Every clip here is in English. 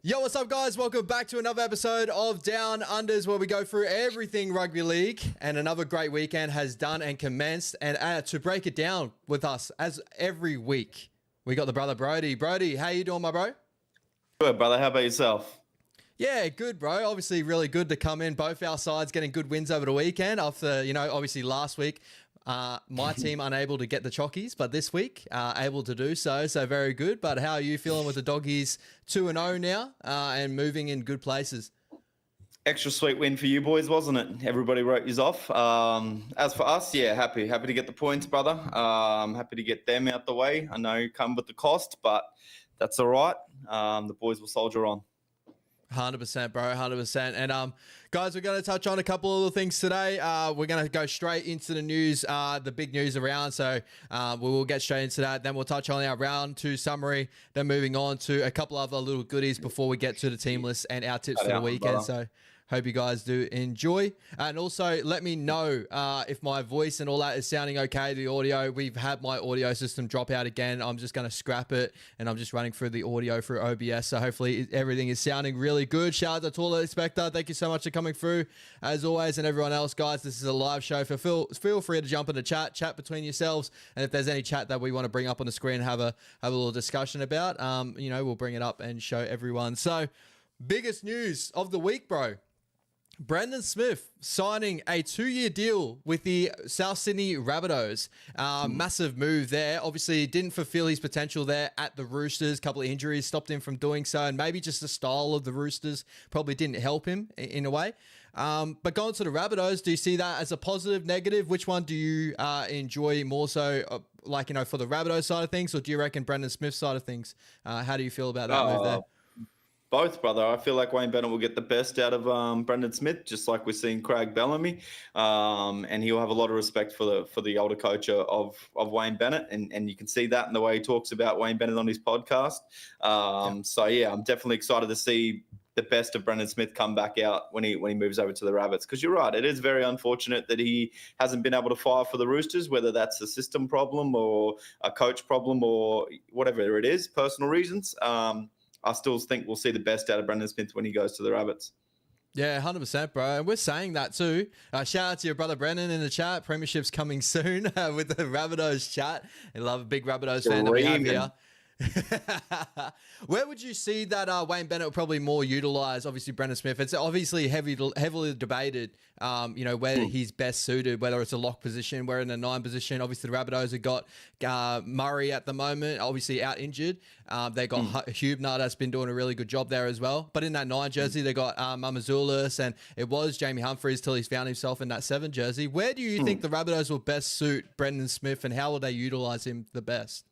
Yo, what's up, guys? Welcome back to another episode of Down Unders, where we go through everything rugby league. And another great weekend has done and commenced. And to break it down with us, as every week, we got the brother Brody. Brody, how you doing, my bro? Good, brother. How about yourself? Yeah, good, bro. Obviously, really good to come in. Both our sides getting good wins over the weekend after, obviously last week. My team unable to get the chockies, but this week able to do so. So very good. But how are you feeling with the doggies 2-0 now and moving in good places? Extra sweet win for you boys, wasn't it? Everybody wrote yous off. As for us, yeah, happy to get the points, brother. Happy to get them out the way. I know you come with the cost, but that's all right. The boys will soldier on. 100%, bro, 100%. And guys, we're going to touch on a couple of little things today. We're going to go straight into the news, the big news around. So we will get straight into that. Then we'll touch on our round 2 summary. Then moving on to a couple other little goodies before we get to the team list and our tips for the weekend. So hope you guys do enjoy. And also let me know if my voice and all that is sounding okay, the audio. We've had my audio system drop out again. I'm just going to scrap it, and I'm just running through the audio through OBS. So hopefully everything is sounding really good. Shout out to Toilet Spectre. Thank you so much for coming through. As always, and everyone else, guys, this is a live show. Feel free to jump in the chat between yourselves. And if there's any chat that we want to bring up on the screen, have a little discussion about, we'll bring it up and show everyone. So biggest news of the week, bro. Brandon Smith signing a 2-year deal with the South Sydney Rabbitohs. Massive move there. Obviously, didn't fulfill his potential there at the Roosters. A couple of injuries stopped him from doing so, and maybe just the style of the Roosters probably didn't help him in a way. But going to the Rabbitohs, do you see that as a positive, negative? Which one do you enjoy more so, for the Rabbitohs side of things, or do you reckon Brandon Smith's side of things? How do you feel about that move there? Both, brother. I feel like Wayne Bennett will get the best out of Brendan Smith, just like we're seeing Craig Bellamy, and he'll have a lot of respect for the older coach of Wayne Bennett, and you can see that in the way he talks about Wayne Bennett on his podcast. So yeah, I'm definitely excited to see the best of Brendan Smith come back out when he moves over to the Rabbits, because you're right, it is very unfortunate that he hasn't been able to fire for the Roosters, whether that's a system problem or a coach problem or whatever it is, personal reasons. I still think we'll see the best out of Brandon Smith when he goes to the Rabbits. Yeah, 100%, bro. And we're saying that too. Shout out to your brother Brennan in the chat. Premiership's coming soon with the Rabbitohs chat. I love a big Rabbitohs fan that we have here. Where would you see that Wayne Bennett will probably more utilize? Obviously, Brandon Smith. It's obviously heavily debated. Where he's best suited, whether it's a lock position, where in a 9 position. Obviously, the Rabbitohs have got Murray at the moment, obviously out injured. They got Hubner that's been doing a really good job there as well. But in that 9 jersey, they got Mamazoulis, and it was Jamie Humphries till he's found himself in that 7 jersey. Where do you think the Rabbitohs will best suit Brandon Smith, and how will they utilize him the best?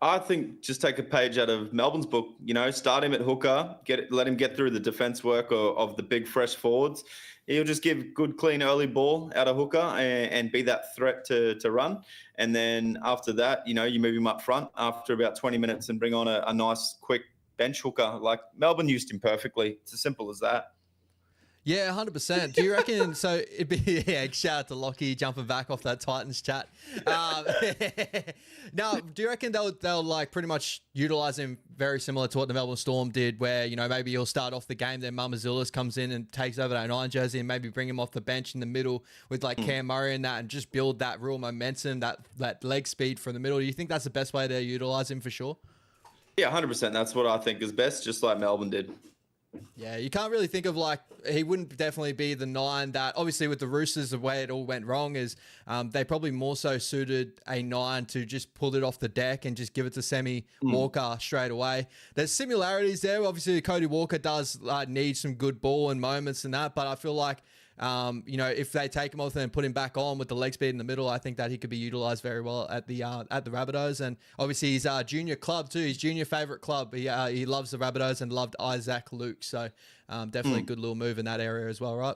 I think just take a page out of Melbourne's book. Start him at hooker, let him get through the defense work of the big fresh forwards. He'll just give good, clean early ball out of hooker and be that threat to run. And then after that, you move him up front after about 20 minutes and bring on a nice, quick bench hooker. Like Melbourne used him perfectly. It's as simple as that. Yeah, 100%. Do you reckon, so it'd be, shout out to Lockie jumping back off that Titans chat. Now, do you reckon they'll like pretty much utilize him very similar to what the Melbourne Storm did, where, maybe he'll start off the game, then Mamazoulis comes in and takes over that 9 jersey and maybe bring him off the bench in the middle with like Cam Murray and that, and just build that real momentum, that leg speed from the middle? Do you think that's the best way to utilize him for sure? Yeah, 100%. That's what I think is best, just like Melbourne did. Yeah, you can't really think of he wouldn't definitely be the 9 that, obviously with the Roosters, the way it all went wrong is they probably more so suited a 9 to just pull it off the deck and just give it to Semi Walker straight away. There's similarities there. Obviously, Cody Walker does need some good ball and moments and that, but I feel like, if they take him off and put him back on with the leg speed in the middle, I think that he could be utilized very well at the Rabbitohs. And obviously his junior club too, his junior favorite club. He loves the Rabbitohs and loved Isaac Luke. So definitely a good little move in that area as well, right?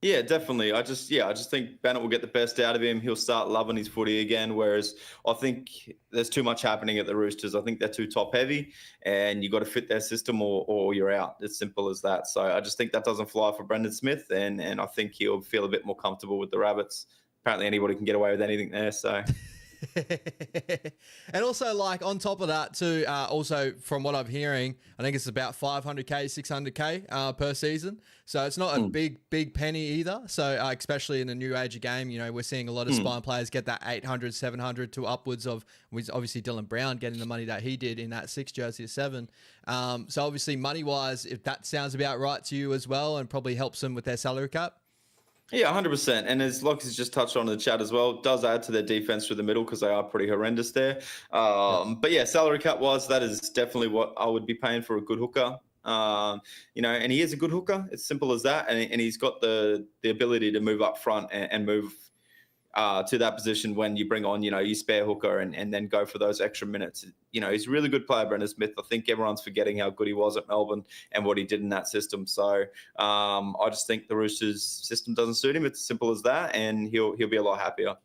Yeah, definitely. I just think Bennett will get the best out of him. He'll start loving his footy again, whereas I think there's too much happening at the Roosters. I think they're too top heavy and you got to fit their system or you're out. It's simple as that. So I just think that doesn't fly for Brandon Smith, and I think he'll feel a bit more comfortable with the Rabbits. Apparently anybody can get away with anything there, so And also, like, on top of that too, also from what I'm hearing, I think it's about 500k, 600k per season. So it's not a big penny either. So especially in the new age of game, you know, we're seeing a lot of spine players get that 800, 700 to upwards of, with obviously Dylan Brown getting the money that he did in that 6 jersey of 7. So obviously money wise, if that sounds about right to you as well, and probably helps them with their salary cap. Yeah, 100%. And as Locks has just touched on in the chat as well, it does add to their defense through the middle because they are pretty horrendous there. But yeah, salary cap wise, that is definitely what I would be paying for a good hooker. You know, and he is a good hooker. It's simple as that. And he's got the ability to move up front and move to that position when you bring on, you know, your spare hooker and then go for those extra minutes. You know, he's a really good player, Brendan Smith. I think everyone's forgetting how good he was at Melbourne and what he did in that system. So I just think the Roosters system doesn't suit him. It's simple as that, and he'll be a lot happier.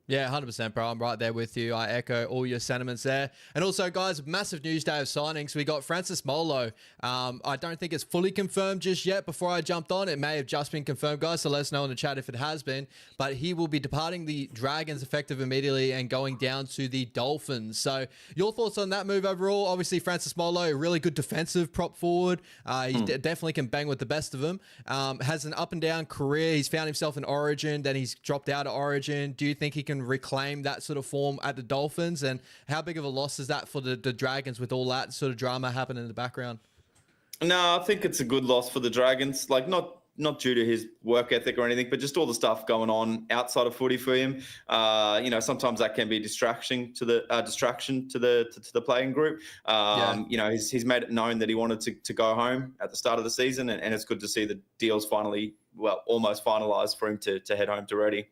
Yeah, 100%, bro. I'm right there with you. I echo all your sentiments there. And also, guys, massive news day of signings. We got Francis Molo. I don't think it's fully confirmed just yet. Before I jumped on, it may have just been confirmed, guys, so let us know in the chat if it has been. But he will be departing the Dragons effective immediately and going down to the Dolphins. So your thoughts on that move overall? Obviously, Francis Molo, a really good defensive prop forward. He definitely can bang with the best of them. Has an up and down career. He's found himself in Origin, then he's dropped out of Origin. Do you think he can reclaim that sort of form at the Dolphins? And how big of a loss is that for the Dragons with all that sort of drama happening in the background? No, I think it's a good loss for the Dragons. Like, not due to his work ethic or anything, but just all the stuff going on outside of footy for him. You know, sometimes that can be distraction to the playing group. You know, he's made it known that he wanted to go home at the start of the season, and it's good to see the deals finally, well, almost finalised for him to head home to Ready.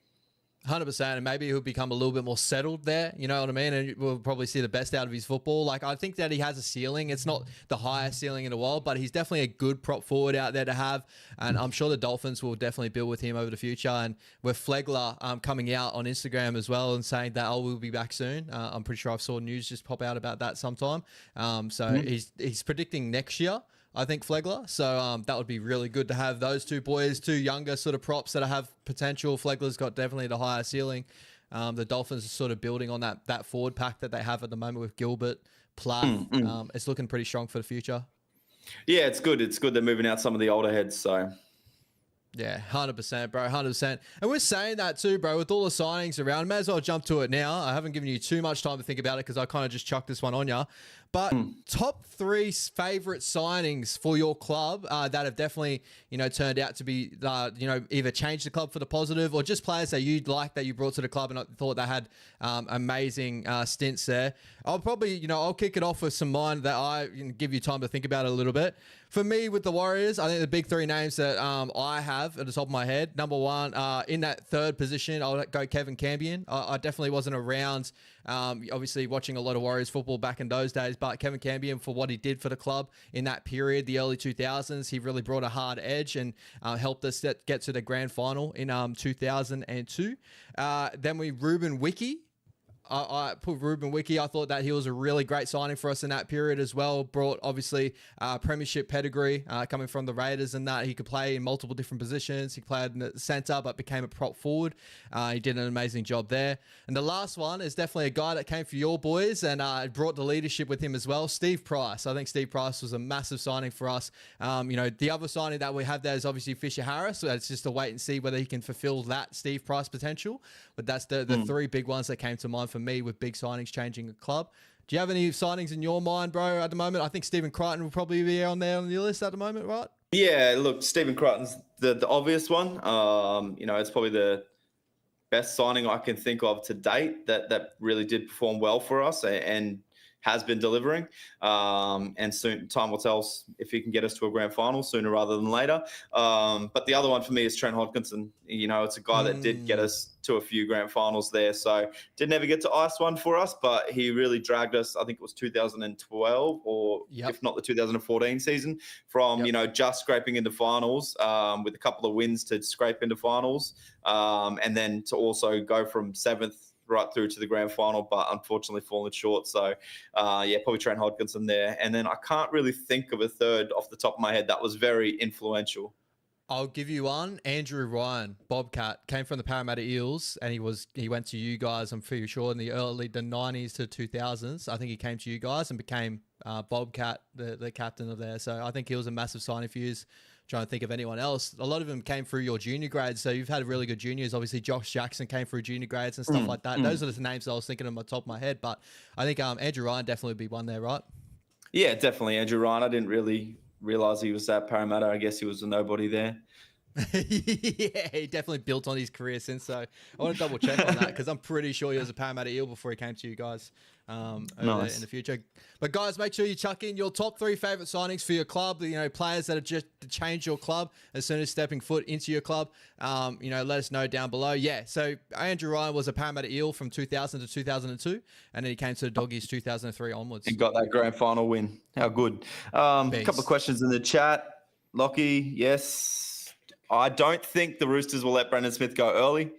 100%, and maybe he'll become a little bit more settled there, you know what I mean? And we'll probably see the best out of his football. Like, I think that he has a ceiling. It's not the highest ceiling in the world, but he's definitely a good prop forward out there to have. And I'm sure the Dolphins will definitely build with him over the future. And with Flegler coming out on Instagram as well and saying that, we'll be back soon. I'm pretty sure I've saw news just pop out about that sometime. He's predicting next year, I think, Flegler. So that would be really good to have those two boys, two younger sort of props that have potential. Flegler's got definitely the higher ceiling. The Dolphins are sort of building on that forward pack that they have at the moment with Gilbert, Plath. It's looking pretty strong for the future. Yeah, it's good. It's good they're moving out some of the older heads. So yeah, 100%, bro, 100%. And we're saying that too, bro, with all the signings around. May as well jump to it now. I haven't given you too much time to think about it because I kind of just chucked this one on you. But top 3 favorite signings for your club that have definitely, you know, turned out to be, you know, either changed the club for the positive or just players that you'd like that you brought to the club and I thought they had amazing stints there. I'll probably, you know, I'll kick it off with some mine that I give you time to think about it a little bit. For me, with the Warriors, I think the big 3 names that I have at the top of my head. Number 1, in that 3rd position, I'll go Kevin Cambion. I definitely wasn't around, obviously, watching a lot of Warriors football back in those days, but Kevin Cambion, for what he did for the club in that period, the early 2000s, he really brought a hard edge and helped us get to the grand final in 2002. Then Ruben Wiki. I put Ruben Wiki. I thought that he was a really great signing for us in that period as well. Brought, obviously, premiership pedigree coming from the Raiders, and that he could play in multiple different positions. He played in the centre but became a prop forward. He did an amazing job there. And the last one is definitely a guy that came for your boys and brought the leadership with him as well, Steve Price. I think Steve Price was a massive signing for us. You know, the other signing that we have there is obviously Fisher Harris. So it's just a wait and see whether he can fulfill that Steve Price potential. But that's the 3 big ones that came to mind for me with big signings changing the club. Do you have any signings in your mind, bro, at the moment? I think Stephen Crichton will probably be on there on your list at the moment, right? yeah, look, Stephen Crichton's the obvious one. You know, it's probably the best signing I can think of to date that really did perform well for us and has been delivering. And soon time will tell if he can get us to a grand final sooner rather than later. But the other one for me is Trent Hodkinson. You know, it's a guy that did get us to a few grand finals there. So did never get to ice one for us, but he really dragged us. I think it was 2012 or if not the 2014 season from, you know, just scraping into finals with a couple of wins to scrape into finals. And then to also go from 7th right through to the grand final, but unfortunately fallen short. So, yeah, probably Trent Hodkinson there. And then I can't really think of a third off the top of my head that was very influential. I'll give you one. Andrew Ryan, Bobcat, came from the Parramatta Eels, and he went to you guys. I'm pretty sure in the 90s to 2000s. I think he came to you guys and became Bobcat, the captain of there. So I think he was a massive signing for you. Trying to think of anyone else. A lot of them came through your junior grades, so you've had really good juniors. Obviously, Josh Jackson came through junior grades and stuff like that. Those are the names I was thinking on the top of my head, but I think Andrew Ryan definitely would be one there, right? Yeah, definitely Andrew Ryan. I didn't really realize he was at Parramatta. I guess he was a nobody there. Yeah, he definitely built on his career since. So I want to double check on that because I'm pretty sure he was a Parramatta Eel before he came to you guys over there in the future. But guys, make sure you chuck in your top 3 favorite signings for your club. You know, players that have just changed your club as soon as stepping foot into your club. You know, let us know down below. Yeah, so Andrew Ryan was a Parramatta Eel from 2000 to 2002, and then he came to the Doggies 2003 onwards. He got that grand final win. How good. A couple of questions in the chat. Lockie, yes. I don't think the Roosters will let Brandon Smith go early,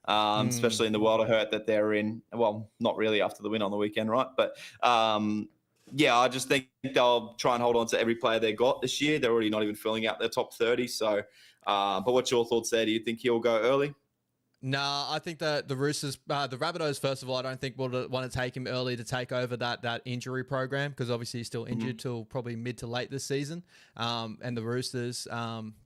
especially in the world of hurt that they're in. Well, not really after the win on the weekend, right? But yeah, I just think they'll try and hold on to every player they got this year. They're already not even filling out their top 30. So, but what's your thoughts there? Do you think he'll go early? Nah, I think that the Roosters, the Rabbitohs, first of all, I don't think will want to take him early to take over that injury program because obviously he's still injured till probably mid to late this season. And the Roosters,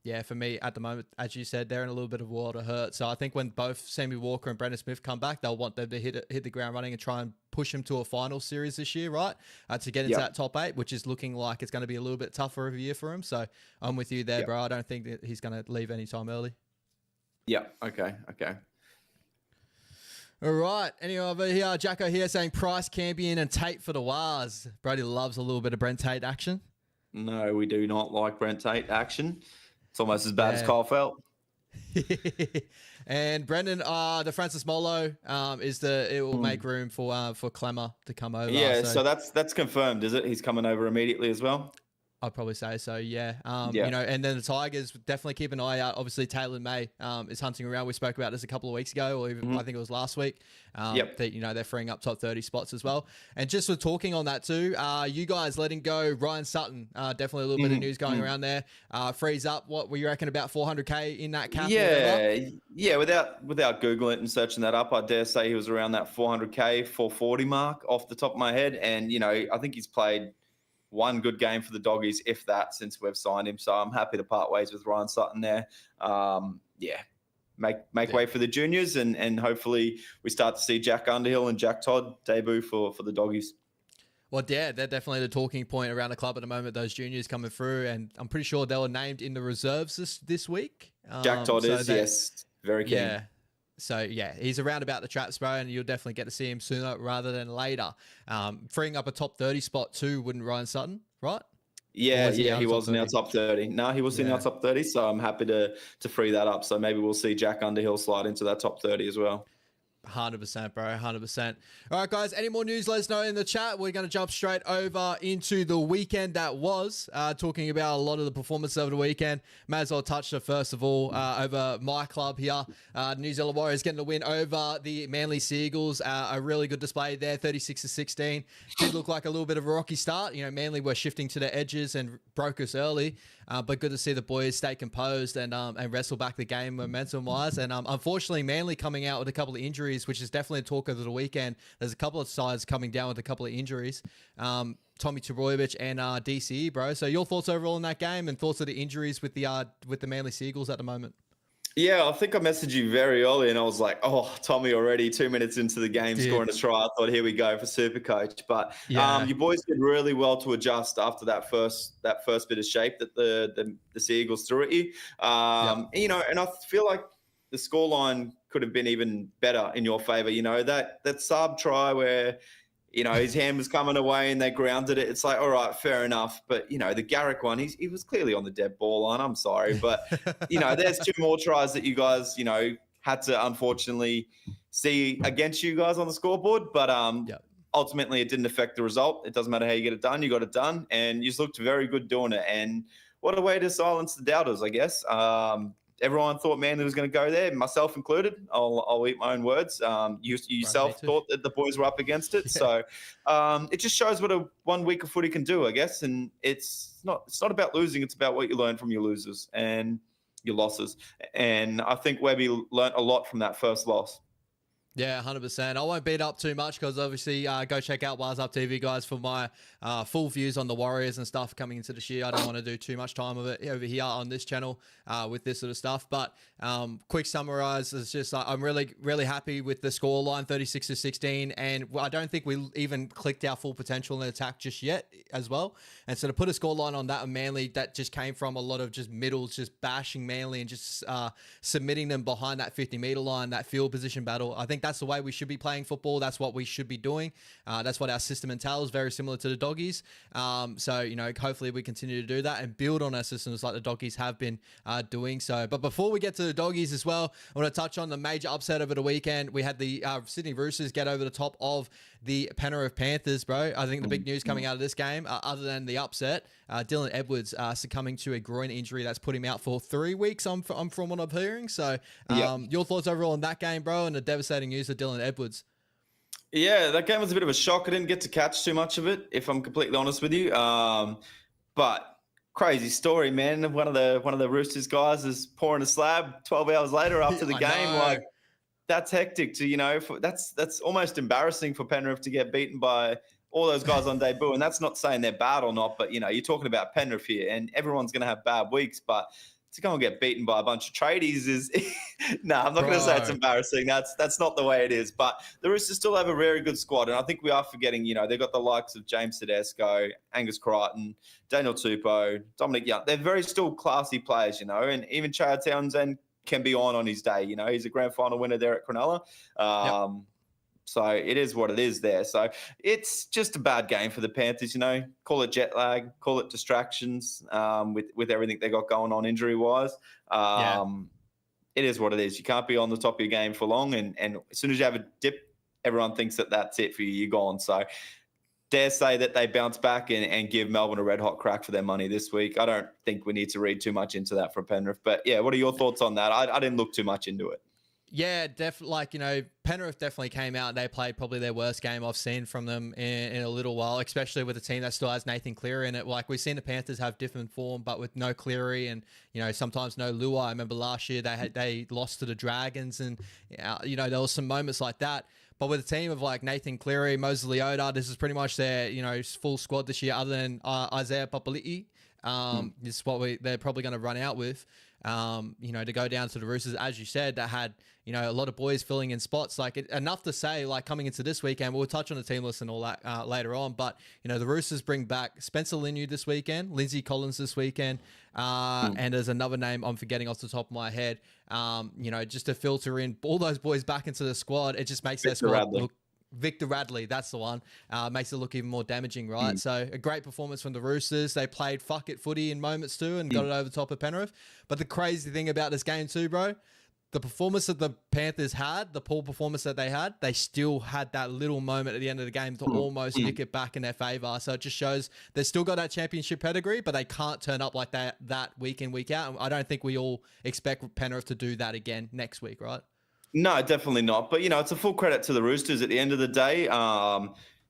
yeah, for me at the moment, as you said, they're in a little bit of world of hurt. So I think when both Sammy Walker and Brandon Smith come back, they'll want them to hit the ground running and try and push him to a final series this year, right? To get into that top 8, which is looking like it's going to be a little bit tougher of a year for him. So I'm with you there, bro. I don't think that he's going to leave anytime early. Yeah. Okay. All right. Anyway, over here, Jacko here saying Price, Campion, and Tate for the Wars. Brody loves a little bit of Brent Tate action. No, we do not like Brent Tate action. It's almost as bad as Kyle Felt. And Brendan, the Francis Molo it will make room for Clemmer to come over. Yeah, so that's confirmed, is it? He's coming over immediately as well. I'd probably say so, yeah. You know, and then the Tigers definitely keep an eye out. Obviously, Taylor May is hunting around. We spoke about this a couple of weeks ago, or even I think it was last week. That, you know, they're freeing up top 30 spots as well. And just for talking on that too, you guys letting go Ryan Sutton. Definitely a little bit of news going around there. Frees up, what were you reckon, about 400K in that cap? Yeah. Without Googling it and searching that up, I dare say he was around that 400K, 440 mark off the top of my head. And, you know, I think he's played one good game for the Doggies, if that, since we've signed him. So I'm happy to part ways with Ryan Sutton there. Make way for the juniors, and hopefully we start to see Jack Underhill and Jack Todd debut for the Doggies. Well, yeah, they're definitely the talking point around the club at the moment, those juniors coming through, and I'm pretty sure they were named in the reserves this week. Jack Todd yes. Very keen. Yeah. So, yeah, he's around about the traps, bro, and you'll definitely get to see him sooner rather than later. Freeing up a top 30 spot too, wouldn't Ryan Sutton, right? Yeah, he was in our top 30. No, he was in our top 30, so I'm happy to free that up. So maybe we'll see Jack Underhill slide into that top 30 as well. 100%, bro. 100%. All right, guys. Any more news? Let us know in the chat. We're going to jump straight over into the weekend that was. Talking about a lot of the performance over the weekend. May as well touch it first of all over my club here. New Zealand Warriors getting the win over the Manly Seagulls. A really good display there, 36-16. Did look like a little bit of a rocky start. You know, Manly were shifting to the edges and broke us early. But good to see the boys stay composed and wrestle back the game momentum-wise. And unfortunately, Manly coming out with a couple of injuries, which is definitely a talk of the weekend. There's a couple of sides coming down with a couple of injuries. Tommy Toroyevich and DCE, bro. So your thoughts overall in that game and thoughts of the injuries with the Manly Seagulls at the moment? Yeah, I think I messaged you very early and I was like, oh, Tommy already 2 minutes into the game scoring a try. I thought, here we go for Supercoach. But you boys did really well to adjust after that first bit of shape that the Seagulls threw at you. You know, and I feel like the scoreline could have been even better in your favor. You know, that sub try where, you know, his hand was coming away and they grounded it. It's like, all right, fair enough. But, you know, the Garrick one, he was clearly on the dead ball line. I'm sorry. But, you know, there's 2 more tries that you guys, you know, had to unfortunately see against you guys on the scoreboard. But ultimately it didn't affect the result. It doesn't matter how you get it done. You got it done. And you just looked very good doing it. And what a way to silence the doubters, I guess. Everyone thought Manly was going to go there, myself included. I'll eat my own words. You yourself thought that the boys were up against it. So it just shows what a 1 week of footy can do, I guess. And it's not about losing. It's about what you learn from your losers. And your losses. And I think Webby learnt a lot from that first loss. Yeah, 100%. I won't beat up too much because obviously go check out Wise Up TV, guys, for my full views on the Warriors and stuff coming into this year. I don't want to do too much time of it over here on this channel with this sort of stuff. But quick summarize is just I'm really, really happy with the scoreline, 36-16. And I don't think we even clicked our full potential in attack just yet as well. And so to put a scoreline on that, Manly, that just came from a lot of just middles, just bashing Manly and just submitting them behind that 50-meter line, that field position battle. I think that's the way we should be playing football. That's what we should be doing. That's what our system entails, very similar to the Doggies. So, you know, hopefully we continue to do that and build on our systems like the Doggies have been doing so. But before we get to the Doggies as well, I want to touch on the major upset over the weekend. We had the Sydney Roosters get over the top of the Penrith Panthers, bro. I think the big news coming out of this game, other than the upset, Dylan Edwards succumbing to a groin injury that's put him out for 3 weeks, from what I'm hearing. So your thoughts overall on that game, bro, and the devastating news of Dylan Edwards? Yeah, that game was a bit of a shock. I didn't get to catch too much of it, if I'm completely honest with you. But crazy story, man. One of the Roosters guys is pouring a slab 12 hours later after the game. Like, that's hectic to, you know, that's almost embarrassing for Penrith to get beaten by all those guys on debut. And that's not saying they're bad or not, but, you know, you're talking about Penrith here and everyone's going to have bad weeks, but to go and get beaten by a bunch of tradies is no, I'm not going to say it's embarrassing. That's not the way it is. But the Roosters still have a very good squad. And I think we are forgetting, you know, they've got the likes of James Tedesco, Angus Crichton, Daniel Tupou, Dominic Young. They're very still classy players, you know, and even Chad Townsend can be on his day. You know, he's a grand final winner there at Cronulla. So it is what it is there. So it's just a bad game for the Panthers, you know. Call it jet lag, call it distractions with everything they got going on injury-wise. It is what it is. You can't be on the top of your game for long. And as soon as you have a dip, everyone thinks that that's it for you. You're gone. So dare say that they bounce back and give Melbourne a red-hot crack for their money this week. I don't think we need to read too much into that from Penrith. But, yeah, what are your thoughts on that? I didn't look too much into it. Yeah, definitely. Like, you know, Penrith definitely came out and they played probably their worst game I've seen from them in a little while, especially with a team that still has Nathan Cleary in it. Like, we've seen the Panthers have different form, but with no Cleary and, you know, sometimes no Lua. I remember last year they lost to the Dragons and, you know, there was some moments like that. But with a team of like Nathan Cleary, Moses Leota, this is pretty much their, you know, full squad this year other than Isaiah Papali'i. This is what they're probably going to run out with. You know, to go down to the Roosters, as you said, that had, you know, a lot of boys filling in spots. Like, enough to say, like, coming into this weekend, we'll touch on the team list and all that later on. But, you know, the Roosters bring back Spencer Linu this weekend, Lindsay Collins this weekend, and there's another name I'm forgetting off the top of my head. You know, just to filter in all those boys back into the squad, it just makes their squad look. Victor Radley, that's the one. Makes it look even more damaging, right? So a great performance from the Roosters. They played fuck it footy in moments too and got it over the top of Penrith. But the crazy thing about this game too, bro, the performance that the Panthers had, the poor performance that they had, they still had that little moment at the end of the game to almost nick it back in their favour. So it just shows they've still got that championship pedigree, but they can't turn up like that week in, week out. And I don't think we all expect Penrith to do that again next week, right? No, definitely not. But, you know, it's a full credit to the Roosters at the end of the day.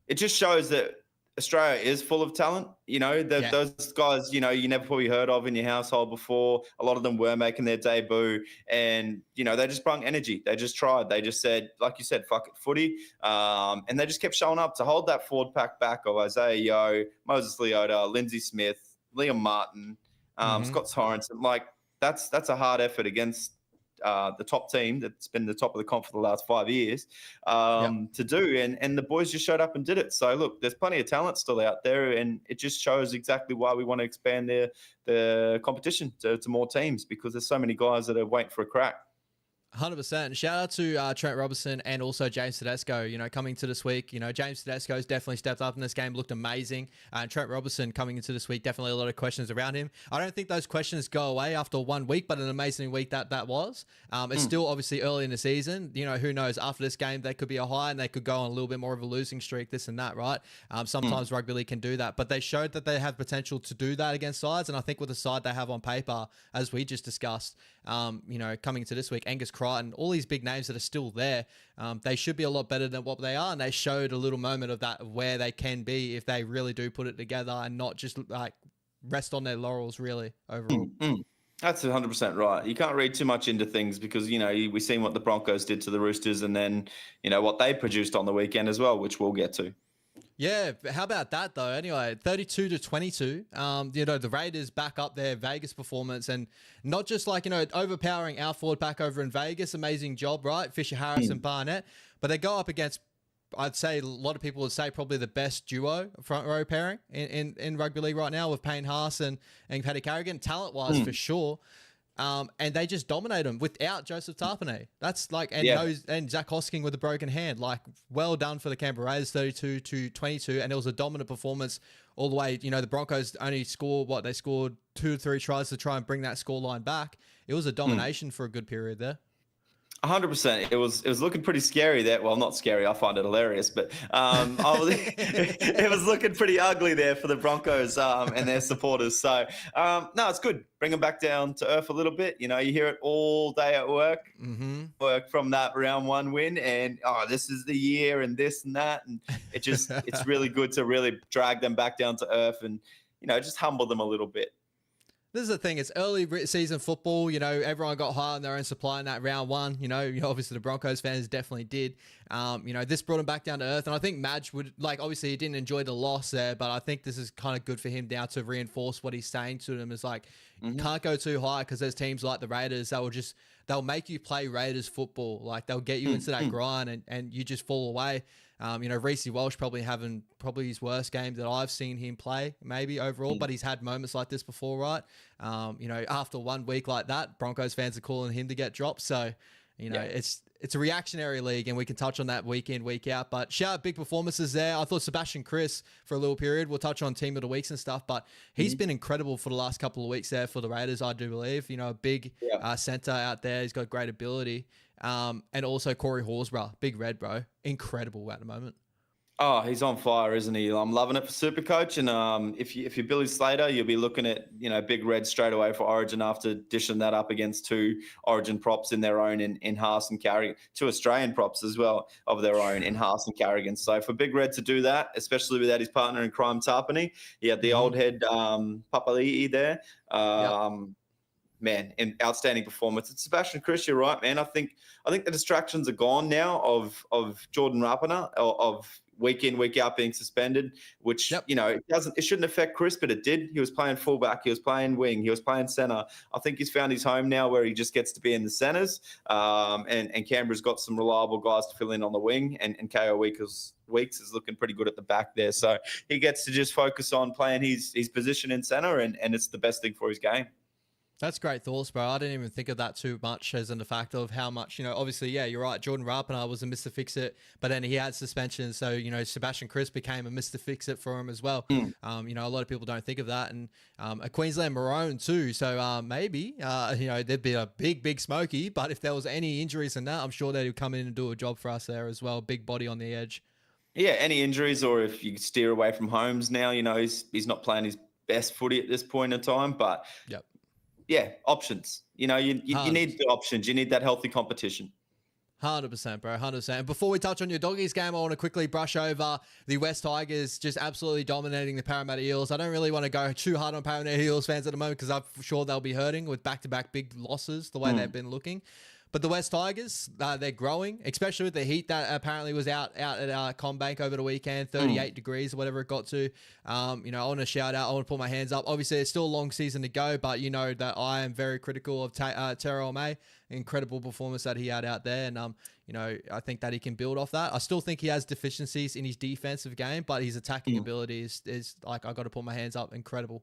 It just shows that Australia is full of talent. You know, those guys, you know, you never probably heard of in your household before. A lot of them were making their debut and, you know, they just brought energy. They just tried. They just said, like you said, fuck it, footy. And they just kept showing up to hold that forward pack back of Isaiah Yeo, Moses Leota, Lindsay Smith, Liam Martin, Scott Sorensen. Like, that's a hard effort against the top team that's been the top of the comp for the last 5 years to do. And the boys just showed up and did it. So, look, there's plenty of talent still out there, and it just shows exactly why we want to expand the competition to more teams, because there's so many guys that are waiting for a crack. 100%. Shout out to Trent Robinson and also James Tedesco, you know, coming to this week. You know, James Tedesco's definitely stepped up in this game, looked amazing. And Trent Robinson coming into this week, definitely a lot of questions around him. I don't think those questions go away after 1 week, but an amazing week that was. It's still obviously early in the season. You know, who knows? After this game, they could be a high and they could go on a little bit more of a losing streak, this and that, right? Sometimes rugby league can do that. But they showed that they have potential to do that against sides. And I think with the side they have on paper, as we just discussed, you know, coming to this week, Angus Crichton, all these big names that are still there, they should be a lot better than what they are. And they showed a little moment of that, of where they can be if they really do put it together and not just like rest on their laurels really overall. That's 100% right. You can't read too much into things because, we've seen what the Broncos did to the Roosters and then, what they produced on the weekend as well, which we'll get to. Yeah, but how about that though? Anyway, 32-22. The Raiders back up their Vegas performance and not just like, overpowering our forward pack over in Vegas. Amazing job, right? Fisher Harris and Barnett. But they go up against, I'd say a lot of people would say probably the best duo front row pairing in rugby league right now with Payne Haas and Paddy Carrigan, talent wise for sure. And they just dominate them without Joseph Tarpanay. That's like, and Zach Hosking with a broken hand. Like, well done for the Canberra Raiders, 32-22, and it was a dominant performance all the way. The Broncos only scored they scored 2 or 3 tries to try and bring that scoreline back. It was a domination for a good period there. 100%. It was looking pretty scary there. Well, not scary. I find it hilarious, but it was looking pretty ugly there for the Broncos and their supporters. So no, it's good. Bring them back down to earth a little bit. You hear it all day at work. Work from that round 1 win, and this is the year, and this and that, and it's really good to really drag them back down to earth and just humble them a little bit. This is the thing. It's early season football. Everyone got high on their own supply in that round 1. Obviously the Broncos fans definitely did. This brought him back down to earth. And I think Madge would, obviously he didn't enjoy the loss there, but I think this is kind of good for him now to reinforce what he's saying to them is can't go too high because there's teams like the Raiders that they'll make you play Raiders football. Like they'll get you into that grind and you just fall away. Reece Walsh probably having his worst game that I've seen him play, maybe overall, but he's had moments like this before, right? After 1 week like that, Broncos fans are calling him to get dropped. So, it's a reactionary league, and we can touch on that week in, week out. But shout out big performances there. I thought Sebastian Chris for a little period. We'll touch on team of the weeks and stuff, but he's been incredible for the last couple of weeks there for the Raiders, I do believe. A big center out there. He's got great ability. And also Corey Horsburgh, big red, bro. Incredible at the moment. Oh, he's on fire, isn't he? I'm loving it for Supercoach. And if you're Billy Slater, you'll be looking at, big red straight away for Origin after dishing that up against 2 Origin props in their own in Haas and Carrigan, 2 Australian props as well of their own in Haas and Carrigan. So for Big Red to do that, especially without his partner in crime, Tarpany, he had the old head Papali'i there. Man, an outstanding performance. It's Sebastian Chris, you're right, man. I think the distractions are gone now of Jordan Rapana, of week in, week out being suspended, which, it shouldn't affect Chris, but it did. He was playing fullback, he was playing wing, he was playing center. I think he's found his home now where he just gets to be in the centers. And Canberra's got some reliable guys to fill in on the wing, and KO Weeks is looking pretty good at the back there. So he gets to just focus on playing his position in center, and it's the best thing for his game. That's great thoughts, bro. I didn't even think of that too much as in the fact of how much, obviously, yeah, you're right. Jordan Rapana was a Mr. Fix-It, but then he had suspension. So, Sebastian Chris became a Mr. Fix-It for him as well. A lot of people don't think of that. And a Queensland Maroon too. So maybe, there'd be a big smoky, but if there was any injuries in that, I'm sure that he'd come in and do a job for us there as well. Big body on the edge. Yeah, any injuries, or if you steer away from Holmes now, he's not playing his best footy at this point in time, but yeah, options. You need the options. You need that healthy competition. 100%, bro. 100%. And before we touch on your doggies game, I want to quickly brush over the West Tigers just absolutely dominating the Parramatta Eels. I don't really want to go too hard on Parramatta Eels fans at the moment because I'm sure they'll be hurting with back-to-back big losses the way they've been looking. But the West Tigers, they're growing, especially with the heat that apparently was out at CommBank over the weekend, 38 degrees or whatever it got to. I want to shout out. I want to put my hands up. Obviously, it's still a long season to go, but that I am very critical of Terrell May. Incredible performance that he had out there. And, I think that he can build off that. I still think he has deficiencies in his defensive game, but his attacking ability is like, I got to put my hands up. Incredible.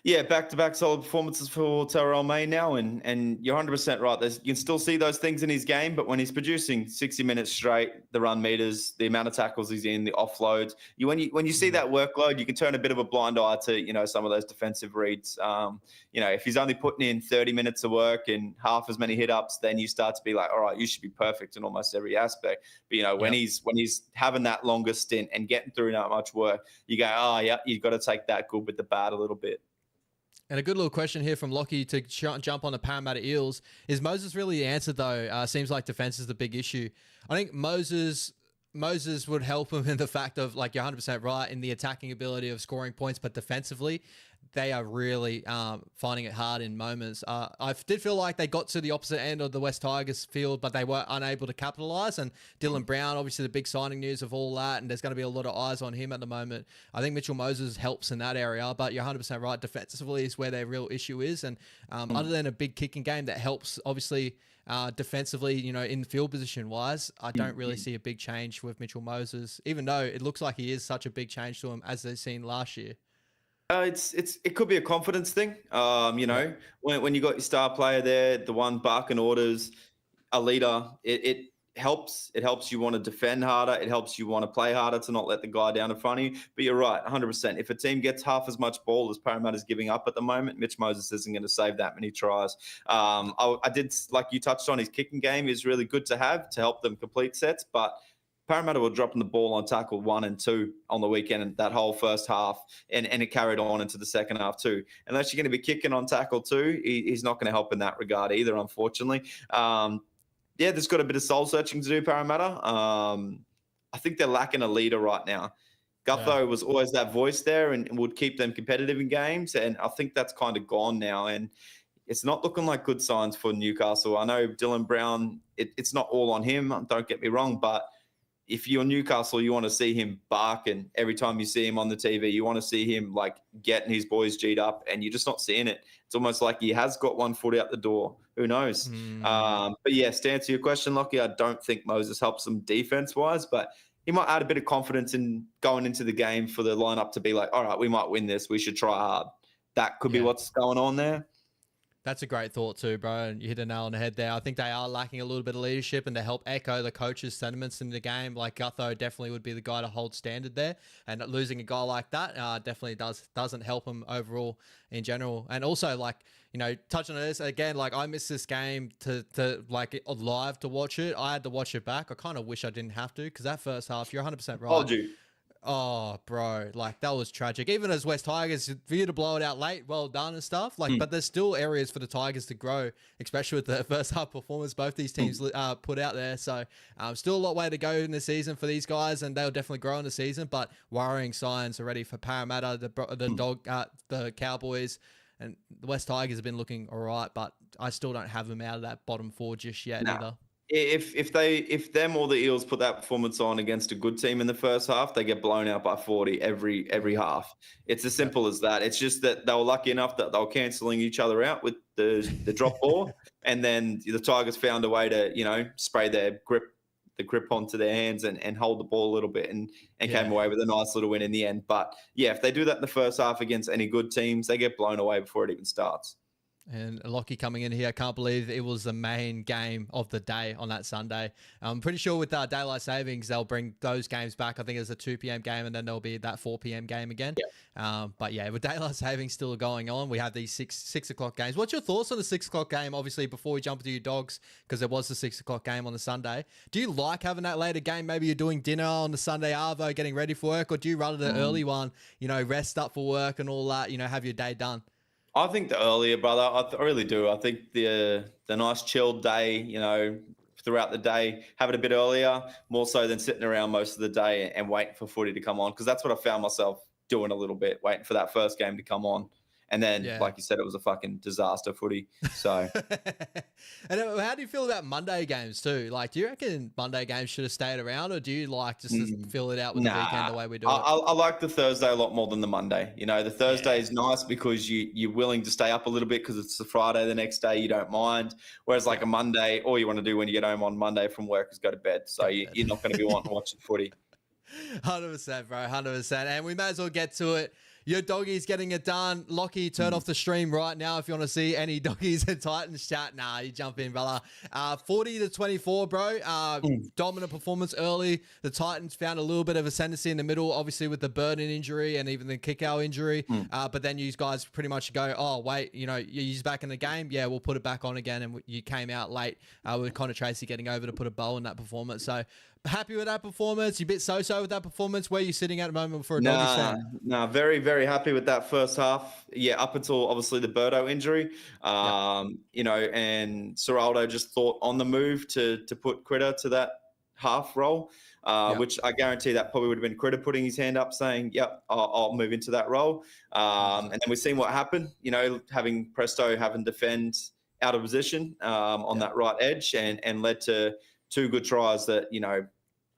Yeah, back-to-back solid performances for Terrell May now, and you're 100% right. You can still see those things in his game, but when he's producing 60 minutes straight, the run meters, the amount of tackles he's in, the offloads, when you see that workload, you can turn a bit of a blind eye to some of those defensive reads. If he's only putting in 30 minutes of work and half as many hit-ups, then you start to be like, all right, you should be perfect in almost every aspect. But when he's having that longer stint and getting through that much work, you go, oh yeah, you've got to take that good with the bad a little bit. And a good little question here from Lockie to jump on the Parramatta Eels. Is Moses really the answer, though? Seems like defense is the big issue. I think Moses would help him in the fact of, like, you're 100% right in the attacking ability of scoring points, but defensively, they are really finding it hard in moments. I did feel like they got to the opposite end of the West Tigers field, but they were unable to capitalise. And Dylan Brown, obviously the big signing news of all that, and there's going to be a lot of eyes on him at the moment. I think Mitchell Moses helps in that area, but you're 100% right. Defensively is where their real issue is. And other than a big kicking game that helps, obviously, defensively, you know, in field position wise, I don't really see a big change with Mitchell Moses, even though it looks like he is such a big change to him as they've seen last year. It could be a confidence thing. You know, when you got your star player there, the one barking orders, a leader, it helps. It helps you want to defend harder. It helps you want to play harder to not let the guy down in front of you. But you're right, 100%. If a team gets half as much ball as Parramatta's giving up at the moment, Mitch Moses isn't going to save that many tries. I did, like you touched on, his kicking game is really good to have to help them complete sets, but Parramatta were dropping the ball on tackle 1 and 2 on the weekend and that whole first half, and it carried on into the second half too. Unless you're going to be kicking on tackle 2, he's not going to help in that regard either, unfortunately. Yeah, there's got a bit of soul searching to do, Parramatta. I think they're lacking a leader right now. Gutho was always that voice there and would keep them competitive in games, and I think that's kind of gone now. And it's not looking like good signs for Newcastle. I know Dylan Brown, it's not all on him, don't get me wrong, but if you're Newcastle, you want to see him barking every time you see him on the TV. You want to see him like getting his boys G'd up, and you're just not seeing it. It's almost like he has got one foot out the door. Who knows? But yes, to answer your question, Lockie, I don't think Moses helps them defense-wise, but he might add a bit of confidence in going into the game for the lineup to be like, all right, we might win this. We should try hard. That could be what's going on there. That's a great thought too, bro. And you hit a nail on the head there. I think they are lacking a little bit of leadership, and to help echo the coach's sentiments in the game, like Gutho definitely would be the guy to hold standard there. And losing a guy like that definitely doesn't help him overall in general. And also, like, you know, touching on this again, like I missed this game to like live to watch it. I had to watch it back. I kind of wish I didn't have to, because that first half, you're 100% right. Told you. Oh, bro, like that was tragic. Even as West Tigers, for you to blow it out late, well done and stuff. Like, but there's still areas for the Tigers to grow, especially with the first half performance both these teams put out there. So, still a lot way to go in the season for these guys, and they'll definitely grow in the season. But worrying signs already for Parramatta, the Cowboys, and the West Tigers have been looking all right, but I still don't have them out of that bottom 4 just yet either. If them or the Eels put that performance on against a good team in the first half, they get blown out by 40 every half. It's as simple as that. It's just that they were lucky enough that they were cancelling each other out with the drop ball, and then the Tigers found a way to, you know, spray the grip onto their hands and hold the ball a little bit and came away with a nice little win in the end. But yeah, if they do that in the first half against any good teams, they get blown away before it even starts. And Lockie coming in here, I can't believe it was the main game of the day on that Sunday. I'm pretty sure with daylight savings, they'll bring those games back. I think it's a 2 p.m. game, and then there'll be that 4 p.m. game again. But yeah, with daylight savings still going on, we have these six o'clock games. What's your thoughts on the 6 o'clock game? Obviously, before we jump into your dogs, because there was the 6 o'clock game on the Sunday. Do you like having that later game? Maybe you're doing dinner on the Sunday arvo, getting ready for work, or do you rather the early one, you know, rest up for work and all that, you know, have your day done? I think the earlier, brother. I really do. I think the nice chilled day, you know, throughout the day, have it a bit earlier, more so than sitting around most of the day and waiting for footy to come on. Because that's what I found myself doing a little bit, waiting for that first game to come on. And then, like you said, it was a fucking disaster footy. So, and how do you feel about Monday games too? Like, do you reckon Monday games should have stayed around, or do you like just to fill it out with the weekend the way we do it? I like the Thursday a lot more than the Monday. You know, the Thursday is nice because you're willing to stay up a little bit because it's the Friday the next day. You don't mind. Whereas like a Monday, all you want to do when you get home on Monday from work is go to bed. So you're not going to be wanting to watch the footy. 100%, bro. 100%. And we may as well get to it. Your doggies getting it done. Lockie, turn off the stream right now if you want to see any doggies in Titans chat. Nah, you jump in, brother. 40-24, bro. Dominant performance early. The Titans found a little bit of ascendancy in the middle, obviously with the Burden injury and even the Kickow injury. But then you guys pretty much go, oh, wait, you know, you're back in the game. Yeah, we'll put it back on again. And you came out late with Connor Tracy getting over to put a bow in that performance. So happy with that performance? You a bit so-so with that performance? Where are you sitting at the moment for a doggies fan? Nah, very, very happy with that first half. Yeah, up until obviously the Birdo injury. You know, and Seraldo just thought on the move to put Critter to that half role. Yep. which I guarantee that probably would have been Critter putting his hand up saying, yep, I'll move into that role. And then we've seen what happened, having Presto having defend out of position on that right edge and led to 2 good tries that,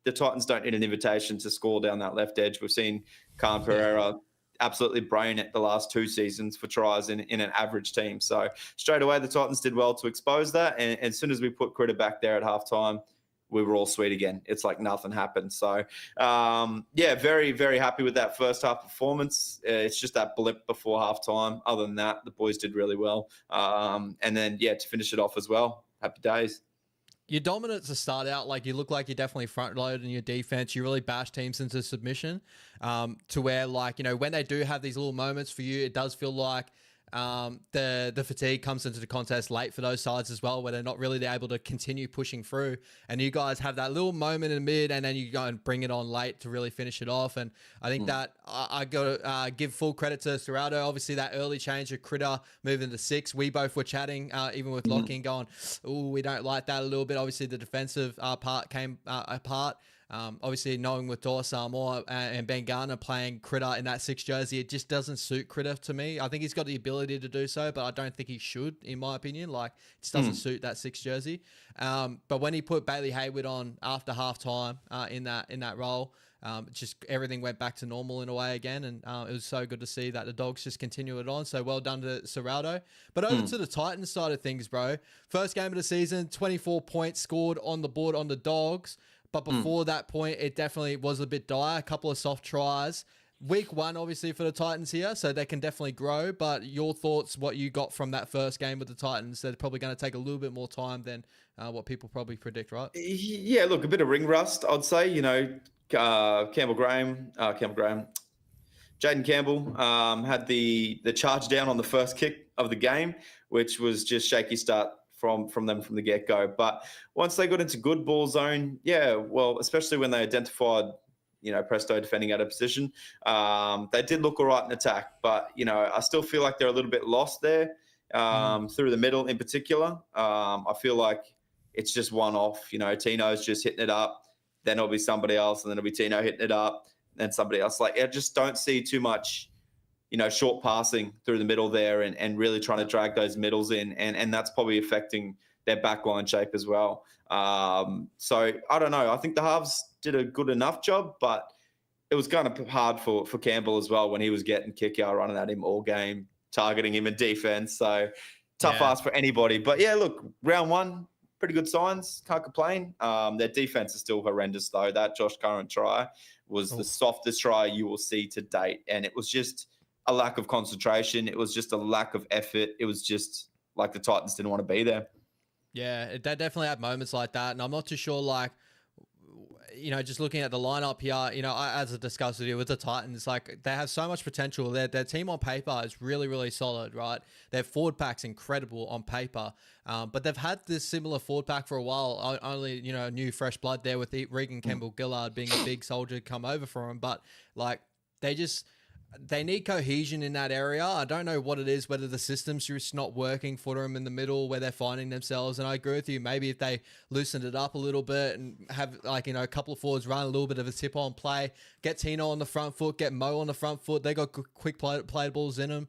the Titans don't need an invitation to score down that left edge. We've seen Khan Pereira absolutely brain it the last 2 seasons for tries in an average team. So straight away, the Titans did well to expose that. And as soon as we put Critter back there at halftime, we were all sweet again. It's like nothing happened. So, very, very happy with that first half performance. It's just that blip before halftime. Other than that, the boys did really well. And then, to finish it off as well, happy days. You're dominant to start out. Like, you look like you're definitely front loaded in your defense. You really bash teams into submission to where, like, when they do have these little moments for you, it does feel like the fatigue comes into the contest late for those sides as well, where they're not really able to continue pushing through. And you guys have that little moment in mid, and then you go and bring it on late to really finish it off. And I think that I got to give full credit to Serrato. Obviously, that early change of Critter moving to 6, we both were chatting, even with Locking, going, "Oh, we don't like that a little bit." Obviously, the defensive part came apart. Obviously, knowing with Samoa and Ben Garner playing Critter in that 6 jersey, it just doesn't suit Critter to me. I think he's got the ability to do so, but I don't think he should, in my opinion. Like, it just doesn't suit that 6 jersey. But when he put Bailey Hayward on after halftime in that role, just everything went back to normal in a way again, and it was so good to see that the Dogs just continue it on. So well done to Serrato. But over to the Titans side of things, bro. First game of the season, 24 points scored on the board on the Dogs. But before that point, it definitely was a bit dire. A couple of soft tries. Week 1, obviously, for the Titans here, so they can definitely grow. But your thoughts, what you got from that first game with the Titans? They're probably going to take a little bit more time than what people probably predict, right? Yeah, look, a bit of ring rust, I'd say. Jaden Campbell had the charge down on the first kick of the game, which was just shaky start from them from the get-go. But once they got into good ball zone, especially when they identified, Presto defending out of position, they did look all right in attack. But, I still feel like they're a little bit lost there through the middle in particular. I feel like it's just one-off. Tino's just hitting it up. Then it'll be somebody else, and then it'll be Tino hitting it up, and somebody else. Like, I just don't see too much short passing through the middle there and really trying to drag those middles in. And that's probably affecting their backline shape as well. So I don't know. I think the halves did a good enough job, but it was kind of hard for Campbell as well when he was getting kick out running at him all game, targeting him in defense. So tough ask for anybody. But look, round 1, pretty good signs. Can't complain. Their defense is still horrendous though. That Josh Curran try was the softest try you will see to date. And it was just a lack of concentration. It was just a lack of effort. It was just like the Titans didn't want to be there. Yeah, they definitely had moments like that. And I'm not too sure, like, just looking at the lineup here, as I discussed with you with the Titans, like, they have so much potential. Their team on paper is really, really solid, right? Their forward pack's incredible on paper. But they've had this similar forward pack for a while. Only, new fresh blood there with Regan Campbell-Gillard being a big soldier come over for him. But, like, they need cohesion in that area. I don't know what it is, whether the system's just not working for them in the middle where they're finding themselves. And I agree with you. Maybe if they loosened it up a little bit and have, like, a couple of forwards run a little bit of a tip on play, get Tino on the front foot, get Mo on the front foot. They got quick play balls in them.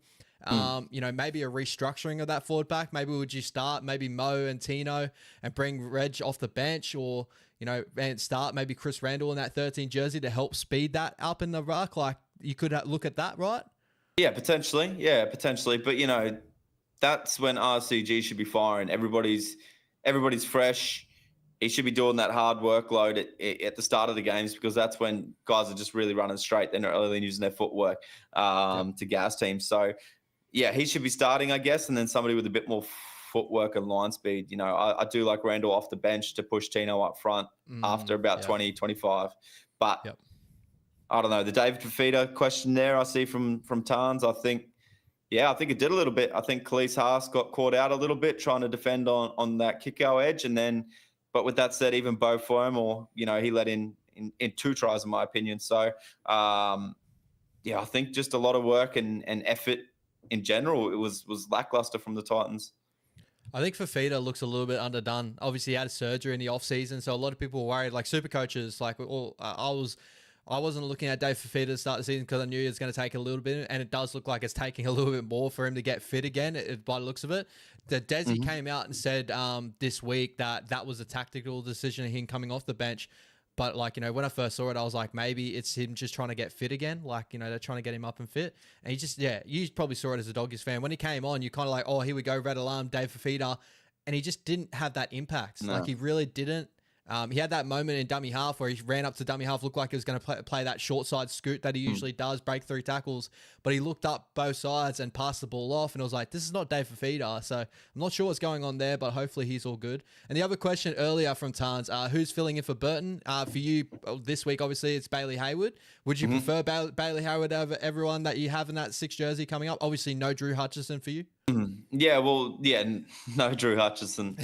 Maybe a restructuring of that forward pack. Maybe would you start maybe Mo and Tino and bring Reg off the bench, or, and start maybe Chris Randall in that 13 jersey to help speed that up in the ruck? Like, you could look at that, right? Yeah, potentially. But, that's when RCG should be firing. Everybody's fresh. He should be doing that hard workload at the start of the games, because that's when guys are just really running straight. They're not really using their footwork to gas teams. So, he should be starting, I guess, and then somebody with a bit more footwork and line speed. I do like Randall off the bench to push Tino up front after about 20, 25. But I don't know. The David Fafita question there I see from Tarns. I think it did a little bit. I think Khalees Haas got caught out a little bit trying to defend on that kick-out edge. And then, but with that said, even Beau Fermor, he let in 2 tries, in my opinion. So, I think just a lot of work and effort in general. It was lackluster from the Titans. I think Fafita looks a little bit underdone. Obviously, he had surgery in the off season, so a lot of people were worried. Like super coaches, like I wasn't looking at Dave Fafita to start the season because I knew it was going to take a little bit, and it does look like it's taking a little bit more for him to get fit again. By the looks of it, the Desi came out and said this week that was a tactical decision of him coming off the bench. But like, you know, when I first saw it, I was like, maybe it's him just trying to get fit again. Like, you know, they're trying to get him up and fit. And he just, yeah, you probably saw it as a Doggies fan. When he came on, you kind of like, oh, here we go, red alarm, Dave Fafita. And he just didn't have that impact. No. Like, he really didn't. He had that moment in dummy half where he ran up to dummy half, looked like he was going to play that short side scoot that he usually does, break through tackles. But he looked up both sides and passed the ball off. And I was like, this is not Dave Fafita. So I'm not sure what's going on there, but hopefully he's all good. And the other question earlier from Tans, who's filling in for Burton? For you this week, obviously, it's Bailey Hayward. Would you prefer Bailey Hayward over everyone that you have in that 6 jersey coming up? Obviously, no Drew Hutchison for you. Yeah, well, yeah, no Drew Hutchison.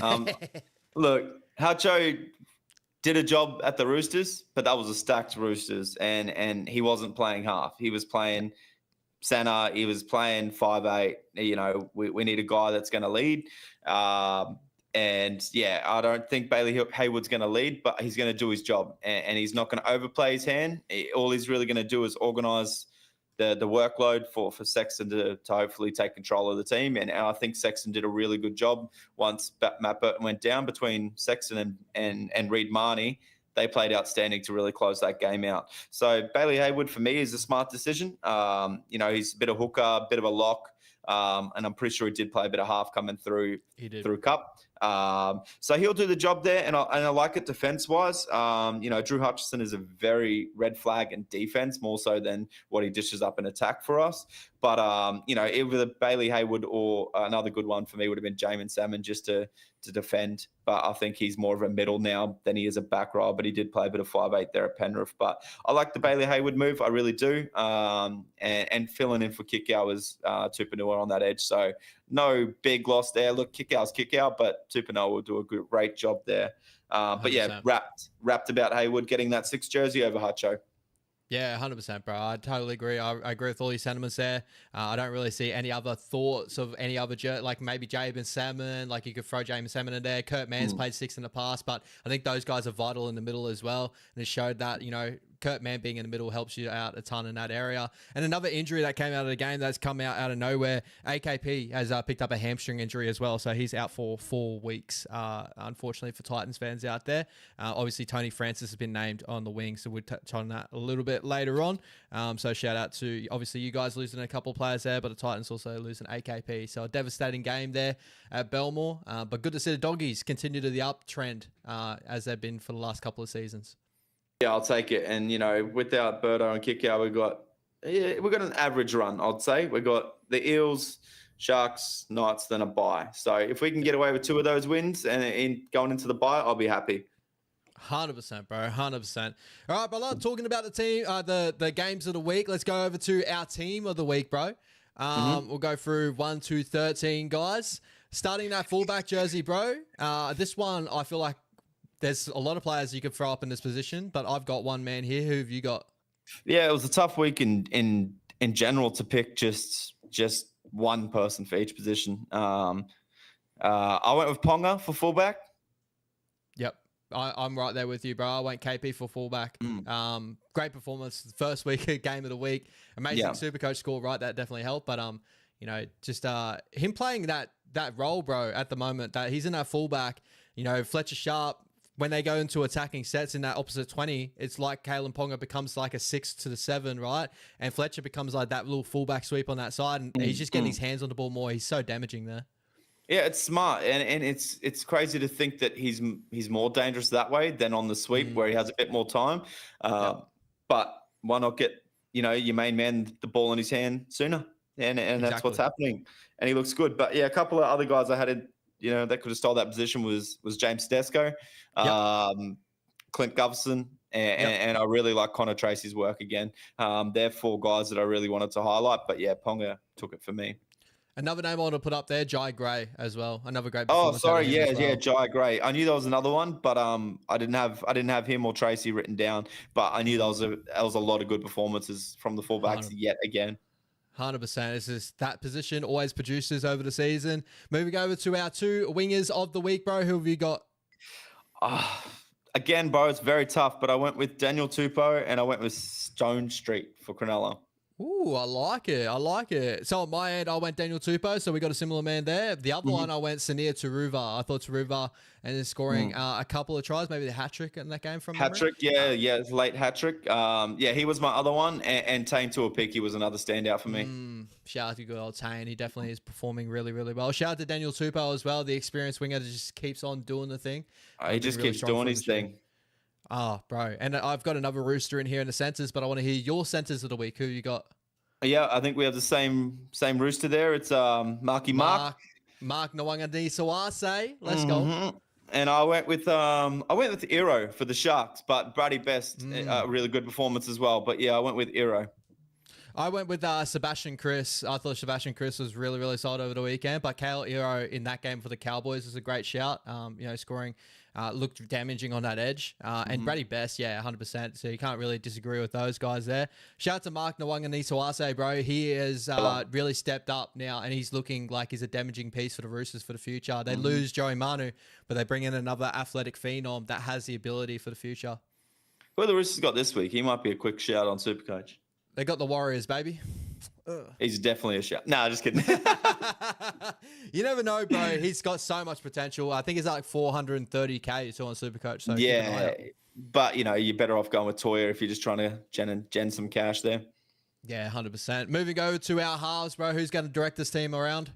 Look, Hutcho did a job at the Roosters, but that was a stacked Roosters, and he wasn't playing half. He was playing center. He was playing 5'8". You know, we need a guy that's going to lead. And yeah, I don't think Bailey Hayward's going to lead, but he's going to do his job, and he's not going to overplay his hand. All he's really going to do is organise the workload for Sexton to hopefully take control of the team. And I think Sexton did a really good job once Matt Burton went down. Between Sexton and Reid Marnie, they played outstanding to really close that game out. So Bailey Hayward, for me, is a smart decision. You know, he's a bit of hooker, a bit of a lock. And I'm pretty sure he did play a bit of half coming through Cup. So he'll do the job there, and I like it defense-wise. You know, Drew Hutchison is a very red flag in defense, more so than what he dishes up in attack for us. But, you know, either Bailey Hayward or another good one for me would have been Jamin Salmon just to defend. But I think he's more of a middle now than he is a back row, but he did play a bit of 5'8" there at Penrith. But I like the Bailey Hayward move. I really do. And filling in for Kikau was Tupanua on that edge. So no big loss there. Look, Kikau's Kikau, but Tupanua will do a great job there. But yeah, wrapped about Hayward getting that 6 jersey over Hutcho. Yeah, 100%, bro. I totally agree. I agree with all your sentiments there. I don't really see any other thoughts of any other like maybe Jamin Salmon. Like you could throw Jamin Salmon in there. Kurt Mann's played 6 in the past, but I think those guys are vital in the middle as well. And it showed that, you know, Kurt Mann being in the middle helps you out a ton in that area. And another injury that came out of the game that's come out of nowhere, AKP has picked up a hamstring injury as well. So he's out for 4 weeks, unfortunately for Titans fans out there. Obviously, Tony Francis has been named on the wing, so we'll touch on that a little bit later on. So shout out to, obviously, you guys losing a couple of players there, but the Titans also losing AKP. So a devastating game there at Belmore. But good to see the Doggies continue to the uptrend as they've been for the last couple of seasons. Yeah, I'll take it. And, you know, without Birdo and Kikau, we've got an average run, I'd say. We've got the Eels, Sharks, Knights, then a bye. So if we can get away with 2 of those wins and going into the bye, I'll be happy. 100%, bro. 100%. All right, brother. Talking about the team, the games of the week. Let's go over to our team of the week, bro. We'll go through 1 to 13, guys. Starting that fullback jersey, bro. This one, I feel like there's a lot of players you could throw up in this position, but I've got one man here. Who have you got? Yeah, it was a tough week in general to pick just one person for each position. I went with Ponga for fullback. Yep. I'm right there with you, bro. I went KP for fullback. Great performance. First week, game of the week. Amazing Supercoach score, right? That definitely helped. But, you know, just him playing that role, bro, at the moment, that he's in that fullback, you know, Fletcher Sharp, when they go into attacking sets in that opposite 20, it's like Kalen Ponga becomes like a 6 to the 7, right? And Fletcher becomes like that little fullback sweep on that side, and he's just getting his hands on the ball more. He's so damaging there. Yeah, it's smart, and it's crazy to think that he's more dangerous that way than on the sweep where he has a bit more time. But why not get, you know, your main man the ball in his hand sooner? And that's what's happening. And he looks good. But yeah, a couple of other guys I had you know, that could have stole that position was James Tedesco, Clint Govison, and I really like Connor Tracy's work again. They're 4 guys that I really wanted to highlight, but yeah, Ponga took it for me. Another name I want to put up there, Jai Gray as well. Another great performance. Oh, sorry, yeah, well. Jai Gray. I knew there was another one, but I didn't have him or Tracy written down. But I knew that was a lot of good performances from the fullbacks yet again. 100%. It's just that position always produces over the season. Moving over to our 2 wingers of the week, bro. Who have you got? Again, bro, it's very tough, but I went with Daniel Tupou and I went with Stone Street for Cronulla. Ooh, I like it. I like it. So on my end, I went Daniel Tupou, so we got a similar man there. The other one, I went Sanir Taruva. I thought Taruva and scoring a couple of tries, maybe the hat-trick in that game from Hat-trick, it's late hat-trick. He was my other one, and Tane Tuapiki was another standout for me. Shout out to good old Tane. He definitely is performing really, really well. Shout out to Daniel Tupou as well, the experienced winger that just keeps on doing the thing. He just keeps doing his thing. Oh, bro. And I've got another Rooster in here in the centres, but I want to hear your centres of the week. Who you got? Yeah, I think we have the same Rooster there. It's Marky Mark Nwangani Sawase. Let's go. And I went with Iro for the Sharks, but Brody Best, really good performance as well. But yeah, I went with Iro. I went with Sebastian Chris. I thought Sebastian Chris was really, really solid over the weekend. But Kale Iro in that game for the Cowboys was a great shout. Scoring looked damaging on that edge. And Brady Best, 100%. So you can't really disagree with those guys there. Shout out to Mark Nwangani-Sawase, bro. He has really stepped up now, and he's looking like he's a damaging piece for the Roosters for the future. They lose Joey Manu, but they bring in another athletic phenom that has the ability for the future. Who the Roosters got this week? He might be a quick shout on Supercoach. They got the Warriors, baby. He's definitely a shout. Nah, just kidding. You never know, bro. He's got so much potential. I think he's like 430K still on Supercoach. So yeah, but you're better off going with Toya if you're just trying to gen some cash there. Yeah, 100%. Moving over to our halves, bro. Who's going to direct this team around?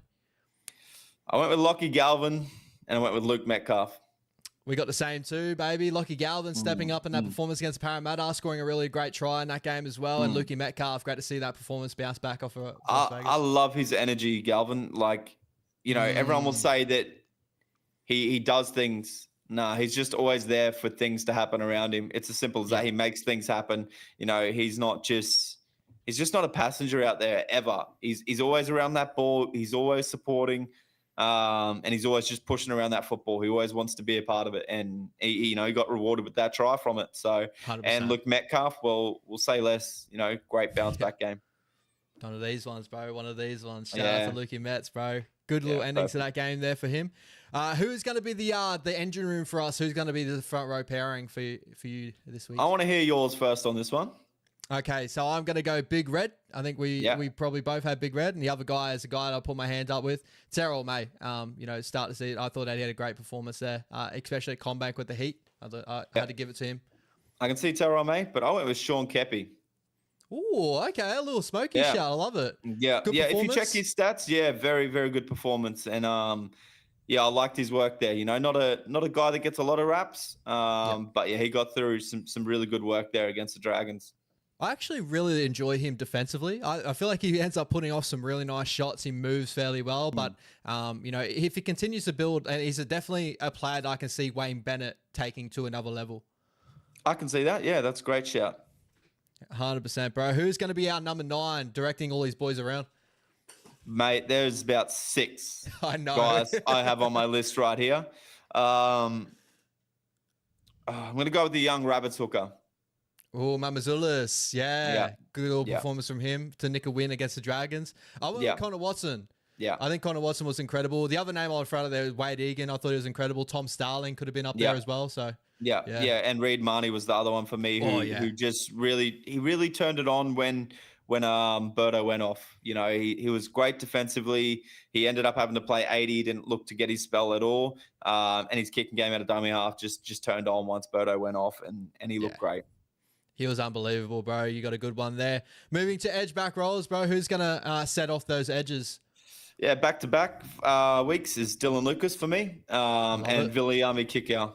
I went with Lockie Galvin and I went with Luke Metcalf. We got the same too, baby. Lockie Galvin stepping up in that performance against Parramatta, scoring a really great try in that game as well. And Lukey Metcalf, great to see that performance bounce back off of Las Vegas. I love his energy, Galvin. Everyone will say that he does things. Nah, he's just always there for things to happen around him. It's as simple as that. He makes things happen. He's just not a passenger out there ever. He's always around that ball. He's always supporting. And he's always just pushing around that football. He always wants to be a part of it, and he got rewarded with that try from it. So, 100%. And look, Metcalf, we'll say less. Great bounce back game. One of these ones, bro. One of these ones. Shout out to Lukey Mets, bro. Good little ending to that game there for him. Who's going to be the engine room for us? Who's going to be the front row pairing for you this week? I want to hear yours first on this one. Okay, so I'm going to go Big Red. I think we probably both had Big Red, and the other guy is a guy that I'll put my hand up with. Terrell May, start to see it. I thought that he had a great performance there, especially at Combank with the Heat. I had to give it to him. I can see Terrell May, but I went with Sean Kepi. Ooh, okay, a little smoky shot. I love it. Yeah, if you check his stats, very, very good performance. And I liked his work there. Not a guy that gets a lot of raps, but he got through some really good work there against the Dragons. I actually really enjoy him defensively. I feel like he ends up putting off some really nice shots. He moves fairly well, but if he continues to build, and he's definitely a player that I can see Wayne Bennett taking to another level. I can see that. Yeah, that's a great shout. 100%, bro. Who's going to be our number 9 directing all these boys around? Mate, there's about 6 I know. guys I have on my list right here. I'm going to go with the young Rabbits hooker. Oh, Mamazulis. Yeah. Good little performance from him to nick a win against the Dragons. I went with Connor Watson. Yeah. I think Connor Watson was incredible. The other name I was proud of there was Wade Egan. I thought he was incredible. Tom Starling could have been up there as well. So yeah. And Reid Marnie was the other one for me who just really turned it on when Birdo went off. He was great defensively. He ended up having to play 80. He didn't look to get his spell at all. And his kicking game out of dummy half just turned on once Birdo went off, and he looked great. He was unbelievable, bro. You got a good one there. Moving to edge back rolls, bro. Who's going to set off those edges? Yeah, back-to-back weeks is Dylan Lucas for me and Viliami Kikau.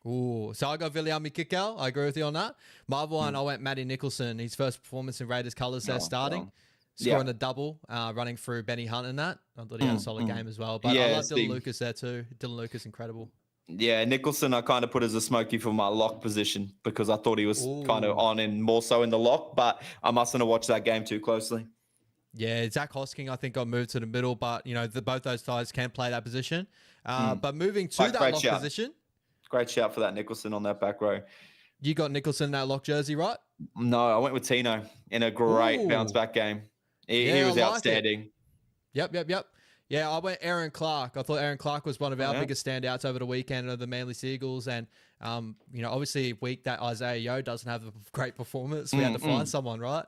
Ooh, so I got Viliami Kikau. I agree with you on that. My other one, I went Matty Nicholson. His first performance in Raiders colours there starting. Scoring a double, running through Benny Hunt in that. I thought he had a solid game as well. But I love Dylan Lucas there too. Dylan Lucas, incredible. Yeah, Nicholson I kind of put as a smoky for my lock position because I thought he was kind of on and more so in the lock, but I mustn't have watched that game too closely. Yeah, Zach Hosking I think got moved to the middle, but both those guys can play that position. But moving to that lock position. Great shout for that Nicholson on that back row. You got Nicholson in that lock jersey, right? No, I went with Tino in a great bounce back game. He Yeah, I was like it. outstanding. Yep. Yeah, I went Aaron Clark. I thought Aaron Clark was one of our Yeah. biggest standouts over the weekend of the Manly Seagulls. And, obviously, week that Isaiah Yeo doesn't have a great performance, we had to find Mm-mm. someone, right?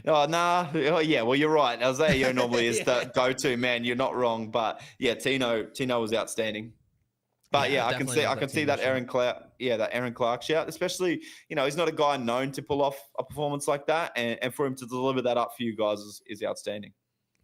Oh, nah. Oh, yeah. Well, you're right. Isaiah normally is Yeah. the go-to man. You're not wrong. But yeah, Tino was outstanding. But Yeah, I yeah, definitely love I that can see Tino that shout. That Aaron Clark shout, especially, he's not a guy known to pull off a performance like that. And for him to deliver that up for you guys is outstanding.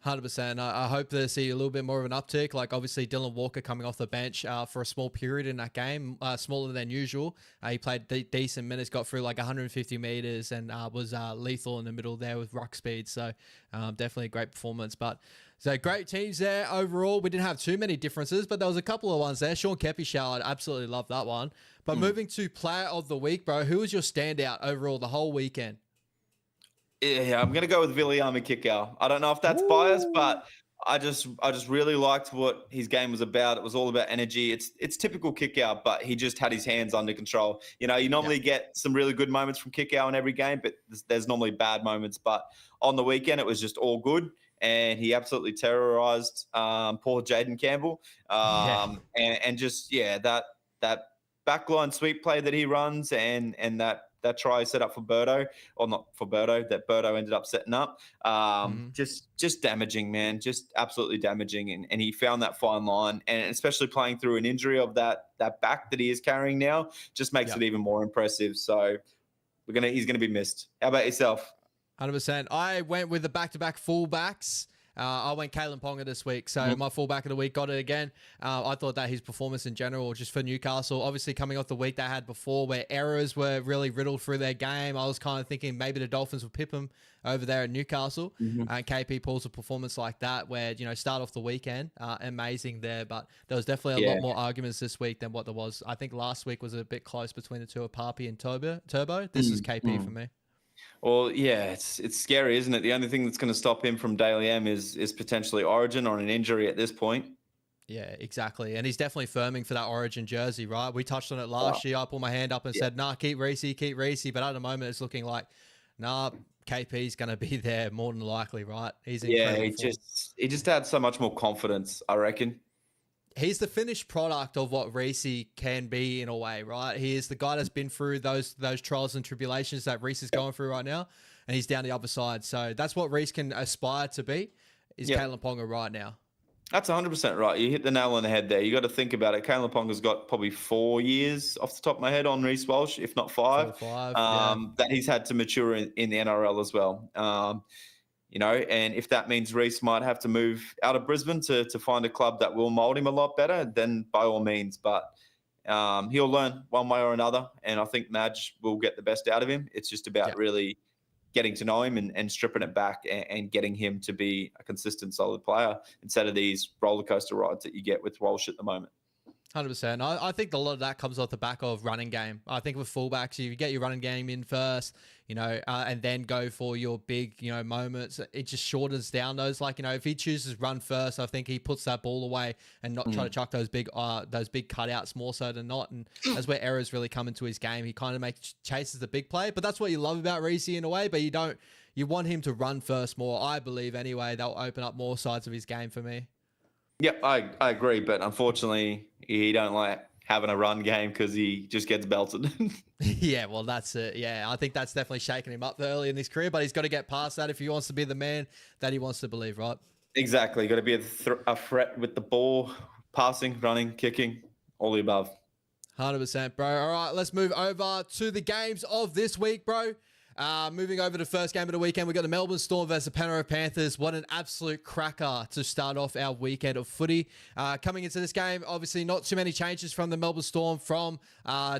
100%. I hope to see a little bit more of an uptick. Like, obviously, Dylan Walker coming off the bench for a small period in that game, smaller than usual. He played decent minutes, got through like 150 meters, and was lethal in the middle there with ruck speed. So, definitely a great performance. But so great teams there overall. We didn't have too many differences, but there was a couple of ones there. Sean Kepi shout, I absolutely love that one. But moving to player of the week, bro, who was your standout overall the whole weekend? Yeah, I'm gonna go with Viliame Kikau. I don't know if that's biased, Ooh. but I just really liked what his game was about. It was all about energy. It's typical Kikau, but he just had his hands under control. You Yep. normally get some really good moments from Kikau in every game, but there's normally bad moments. But on the weekend, it was just all good, and he absolutely terrorized poor Jaden Campbell. Yeah. And just that backline sweep play that he runs, and that try set up for Birdo, or not for Birdo, that Birdo ended up setting up. Mhm. Just damaging, man. Just absolutely damaging. And he found that fine line. And especially playing through an injury of that back that he is carrying now just makes Yep. it even more impressive. So he's gonna be missed. How about yourself? 100%. I went with the back-to-back fullbacks. I went Kalen Ponga this week, so Mhm. my fullback of the week got it again. I thought that his performance in general, just for Newcastle, obviously coming off the week they had before, where errors were really riddled through their game, I was kind of thinking maybe the Dolphins would pip them over there at Newcastle. Mhm. And KP pulls a performance like that, where start off the weekend, amazing there. But there was definitely a Yeah. lot more arguments this week than what there was. I think last week was a bit close between the two of Papi and Turbo. This is Mm, KP for mm. me. Well, yeah, it's scary, isn't it? The only thing that's going to stop him from Daily M is potentially Origin or an injury at this point. Yeah, exactly. And he's definitely firming for that Origin jersey, right? We touched on it Uh, last year. I put my hand up and yeah, said, nah, keep Reese. But at the moment, it's looking like, nah, KP's going to be there more than likely, right? He's in yeah. incredible He form. just had so much more confidence, I reckon. He's the finished product of what Reese can be in a way, right? He is the guy that's been through those trials and tribulations that Reese is going through right now, and he's down the other side. So that's what Reese can aspire to be, is Yeah, Kalen Ponga right now. that's 100% right. You hit the nail on the head there. You got to think about it. Kalen Ponga's got probably 4 years off the top of my head on Reece Walsh, if not 5, 4-5, yeah. that he's had to mature in the NRL as well. And if that means Reece might have to move out of Brisbane to find a club that will mold him a lot better, then by all means. But he'll learn one way or another, and I think Madge will get the best out of him. It's just about Yeah. really getting to know him and stripping it back and getting him to be a consistent, solid player instead of these roller coaster rides that you get with Walsh at the moment. 100%. I think a lot of that comes off the back of running game. I think with fullbacks, you get your running game in first, and then go for your big, moments. It just shortens down those. Like, if he chooses run first, I think he puts that ball away and not try to chuck those big cutouts more so than not. And that's where errors really come into his game. He kind of chases the big play, but that's what you love about Reece in a way. But you want him to run first more. I believe anyway. That'll open up more sides of his game for me. Yeah, I agree, but unfortunately, he don't like having a run game because he just gets belted. Yeah, well, that's it. Yeah, I think that's definitely shaken him up early in his career, but he's got to get past that if he wants to be the man that he wants to believe, right? Exactly. Got to be a threat with the ball, passing, running, kicking, all the above. 100%, bro. All right, let's move over to the games of this week, bro. Moving over to the first game of the weekend, we got the Melbourne Storm versus the Penrith Panthers. What an absolute cracker to start off our weekend of footy. Coming into this game, obviously not too many changes from the Melbourne Storm from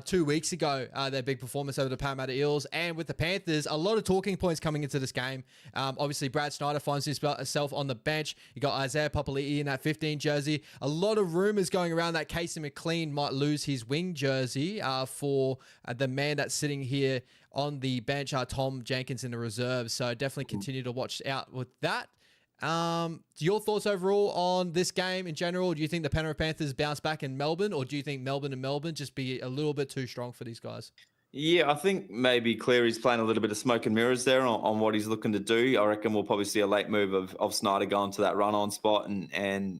2 weeks ago. Their big performance over the Parramatta Eels. And with the Panthers, a lot of talking points coming into this game. Obviously, Brad Snyder finds himself on the bench. You got Isaiah Papali'i in that 15 jersey. A lot of rumours going around that Casey McLean might lose his wing jersey for the man that's sitting here on the bench, Tom Jenkins in the reserves. So definitely continue to watch out with that. Your thoughts overall on this game in general? Do you think the Penrith Panthers bounce back in Melbourne, or do you think Melbourne just be a little bit too strong for these guys? Yeah, I think maybe Cleary's playing a little bit of smoke and mirrors there on what he's looking to do. I reckon we'll probably see a late move of Snyder going to that run on spot and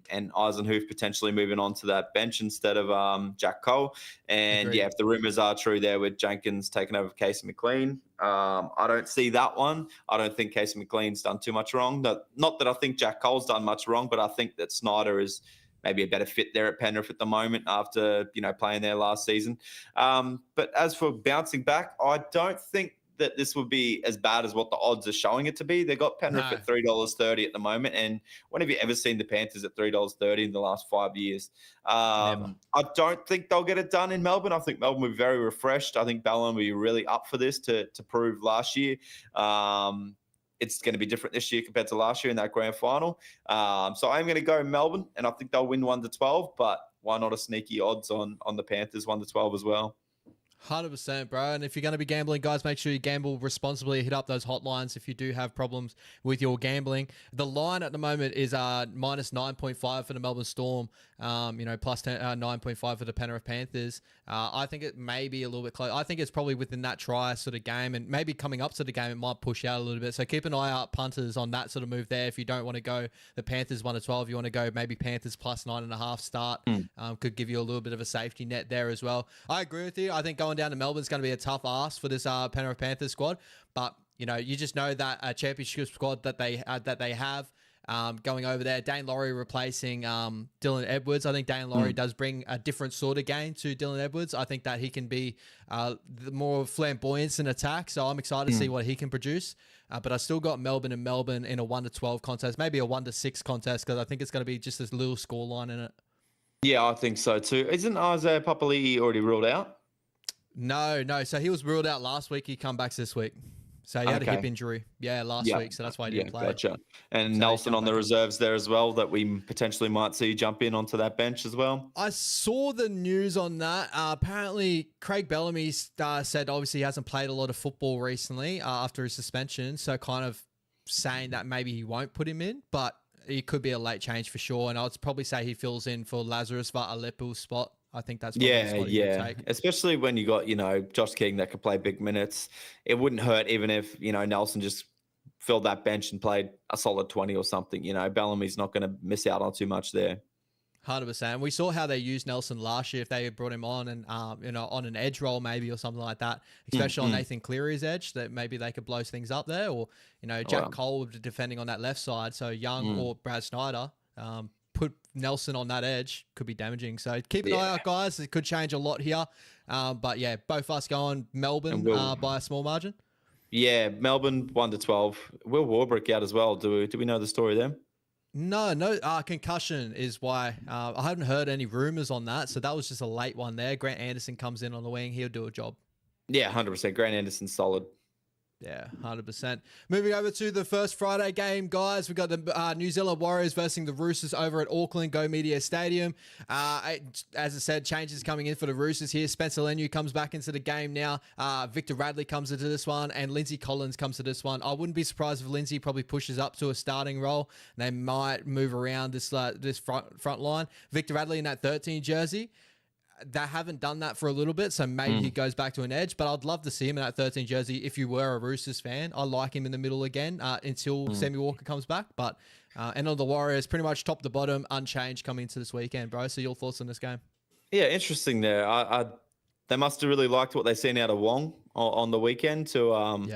Eisenhuth potentially moving on to that bench instead of Jack Cole. And Agreed. yeah, if the rumours are true there with Jenkins taking over Casey McLean, I don't see that one. I don't think Casey McLean's done too much wrong. Not that I think Jack Cole's done much wrong, but I think that Snyder is maybe a better fit there at Penrith at the moment after, playing there last season. But as for bouncing back, I don't think that this would be as bad as what the odds are showing it to be. They got Penrith No, at $3.30 at the moment. And when have you ever seen the Panthers at $3.30 in the last 5 years? never. I don't think they'll get it done in Melbourne. I think Melbourne will be very refreshed. I think Ballon will be really up for this to prove last year. It's going to be different this year compared to last year in that grand final. So I'm going to go Melbourne, and I think they'll win 1-12. But why not a sneaky odds on the Panthers 1-12 as well? 100%, bro. And if you're going to be gambling, guys, make sure you gamble responsibly. Hit up those hotlines if you do have problems with your gambling. The line at the moment is minus 9.5 for the Melbourne Storm, plus 9.5 for the Penrith Panthers. I think it may be a little bit close. I think it's probably within that try sort of game, and maybe coming up to the game, it might push out a little bit. So keep an eye out, punters, on that sort of move there. If you don't want to go the Panthers 1-12, you want to go maybe Panthers plus 9.5 start. Could give you a little bit of a safety net there as well. I agree with you. I think going down to Melbourne is going to be a tough ask for this Penrith Panthers squad, but you just know that championship squad that they have going over there. Dane Laurie replacing Dylan Edwards. I think Dane Laurie does bring a different sort of game to Dylan Edwards. I think that he can be the more flamboyant in attack, so I'm excited to see what he can produce. But I still got Melbourne in a 1-12 contest, maybe a 1-6 contest, because I think it's going to be just this little scoreline in it. Yeah, I think so too. Isn't Isaiah Papali'i already ruled out? No. So he was ruled out last week. He comebacks this week. So he had a hip injury, last week. So that's why he didn't play. Gotcha. And So Nelson on the reserves there as well, that we potentially might see jump in onto that bench as well. I saw the news on that. Apparently, Craig Bellamy said obviously he hasn't played a lot of football recently after his suspension. So kind of saying that maybe he won't put him in, but it could be a late change for sure. And I'd probably say he fills in for Lazarus Alepu's spot. I think that's probably the spot he would take. Especially when you got, Josh King that could play big minutes. It wouldn't hurt even if, Nelson just filled that bench and played a solid 20 or something. Bellamy's not going to miss out on too much there. 100%. We saw how they used Nelson last year. If they had brought him on and, on an edge role maybe or something like that, especially on Nathan Cleary's edge, that maybe they could blow things up there. Or, Jack Cole defending on that left side. So Young or Brad Snyder, put Nelson on that edge could be damaging. So keep an eye out, guys. It could change a lot here. But yeah, both us going Melbourne by a small margin. Yeah, Melbourne 1-12. Will Warbrick out as well. Do we know the story there? No. Concussion is why. I haven't heard any rumors on that. So that was just a late one there. Grant Anderson comes in on the wing. He'll do a job. Yeah, 100%. Grant Anderson's solid. Yeah, 100%. Moving over to the first Friday game, guys. We've got the New Zealand Warriors versus the Roosters over at Auckland Go Media Stadium. As I said, changes coming in for the Roosters here. Spencer Leniu comes back into the game now. Victor Radley comes into this one, and Lindsay Collins comes to this one. I wouldn't be surprised if Lindsay probably pushes up to a starting role. They might move around this front line. Victor Radley in that 13 jersey. They haven't done that for a little bit, so maybe he goes back to an edge. But I'd love to see him in that 13 jersey if you were a Roosters fan. I like him in the middle again until Sammy Walker comes back. But and on the Warriors, pretty much top to bottom, unchanged coming into this weekend, bro. So your thoughts on this game? Yeah, interesting there. They must have really liked what they seen out of Wong on the weekend to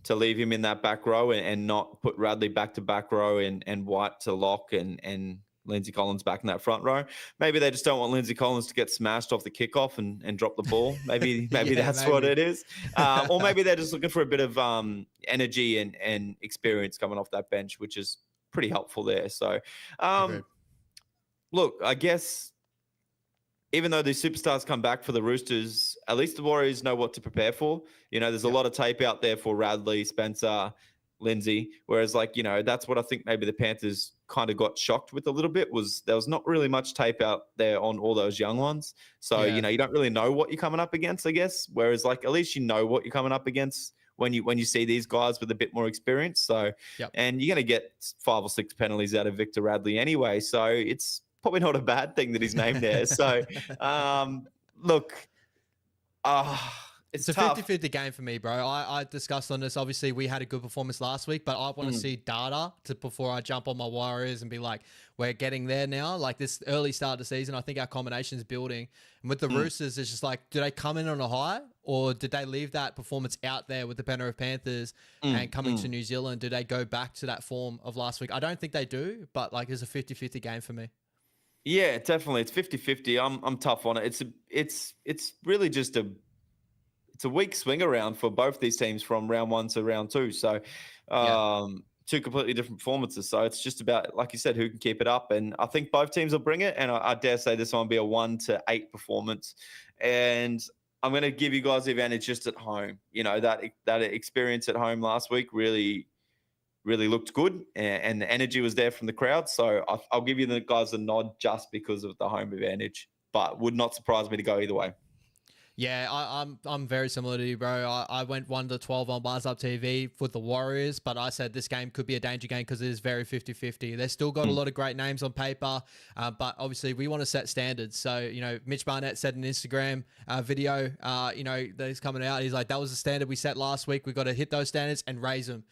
leave him in that back row and not put Radley back to back row and White to lock and Lindsay Collins back in that front row. Maybe they just don't want Lindsay Collins to get smashed off the kickoff and drop the ball. Maybe that's what it is. Or maybe they're just looking for a bit of energy and experience coming off that bench, which is pretty helpful there. So, look, I guess even though these superstars come back for the Roosters, at least the Warriors know what to prepare for. There's a lot of tape out there for Radley, Spencer, Lindsay, whereas that's what I think maybe the Panthers kind of got shocked with a little bit, was there was not really much tape out there on all those young ones. So, you don't really know what you're coming up against, I guess. Whereas at least you know what you're coming up against when you see these guys with a bit more experience. So, and you're going to get 5 or 6 penalties out of Victor Radley anyway. So it's probably not a bad thing that he's named there. So, look, It's It's a tough. 50-50 game for me, bro. I discussed on this. Obviously, we had a good performance last week, but I want to see data before I jump on my Warriors and be like, we're getting there now. Like this early start of the season, I think our combination is building. And with the Roosters, it's just like, do they come in on a high or did they leave that performance out there with the Penrith Panthers and coming to New Zealand? Do they go back to that form of last week? I don't think they do, but like it's a 50-50 game for me. Yeah, definitely. It's 50-50. I'm tough on it. It's really just a weak swing around for both these teams from round 1 to round 2. So Yeah. two completely different performances. So it's just about, like you said, who can keep it up. And I think both teams will bring it. And I dare say this one will be a 1-8 performance. And I'm going to give you guys the advantage just at home. You know, that experience at home last week really looked good, and the energy was there from the crowd. So I'll give you the guys a nod just because of the home advantage, but would not surprise me to go either way. Yeah, I'm very similar to you, bro. I went 1-12 on Bars Up TV with the Warriors, but I said this game could be a danger game because it is very 50-50. They've still got a lot of great names on paper, but obviously we want to set standards. So, you know, Mitch Barnett said in an Instagram video, you know, that he's coming out. He's like, that was the standard we set last week. We've got to hit those standards and raise them.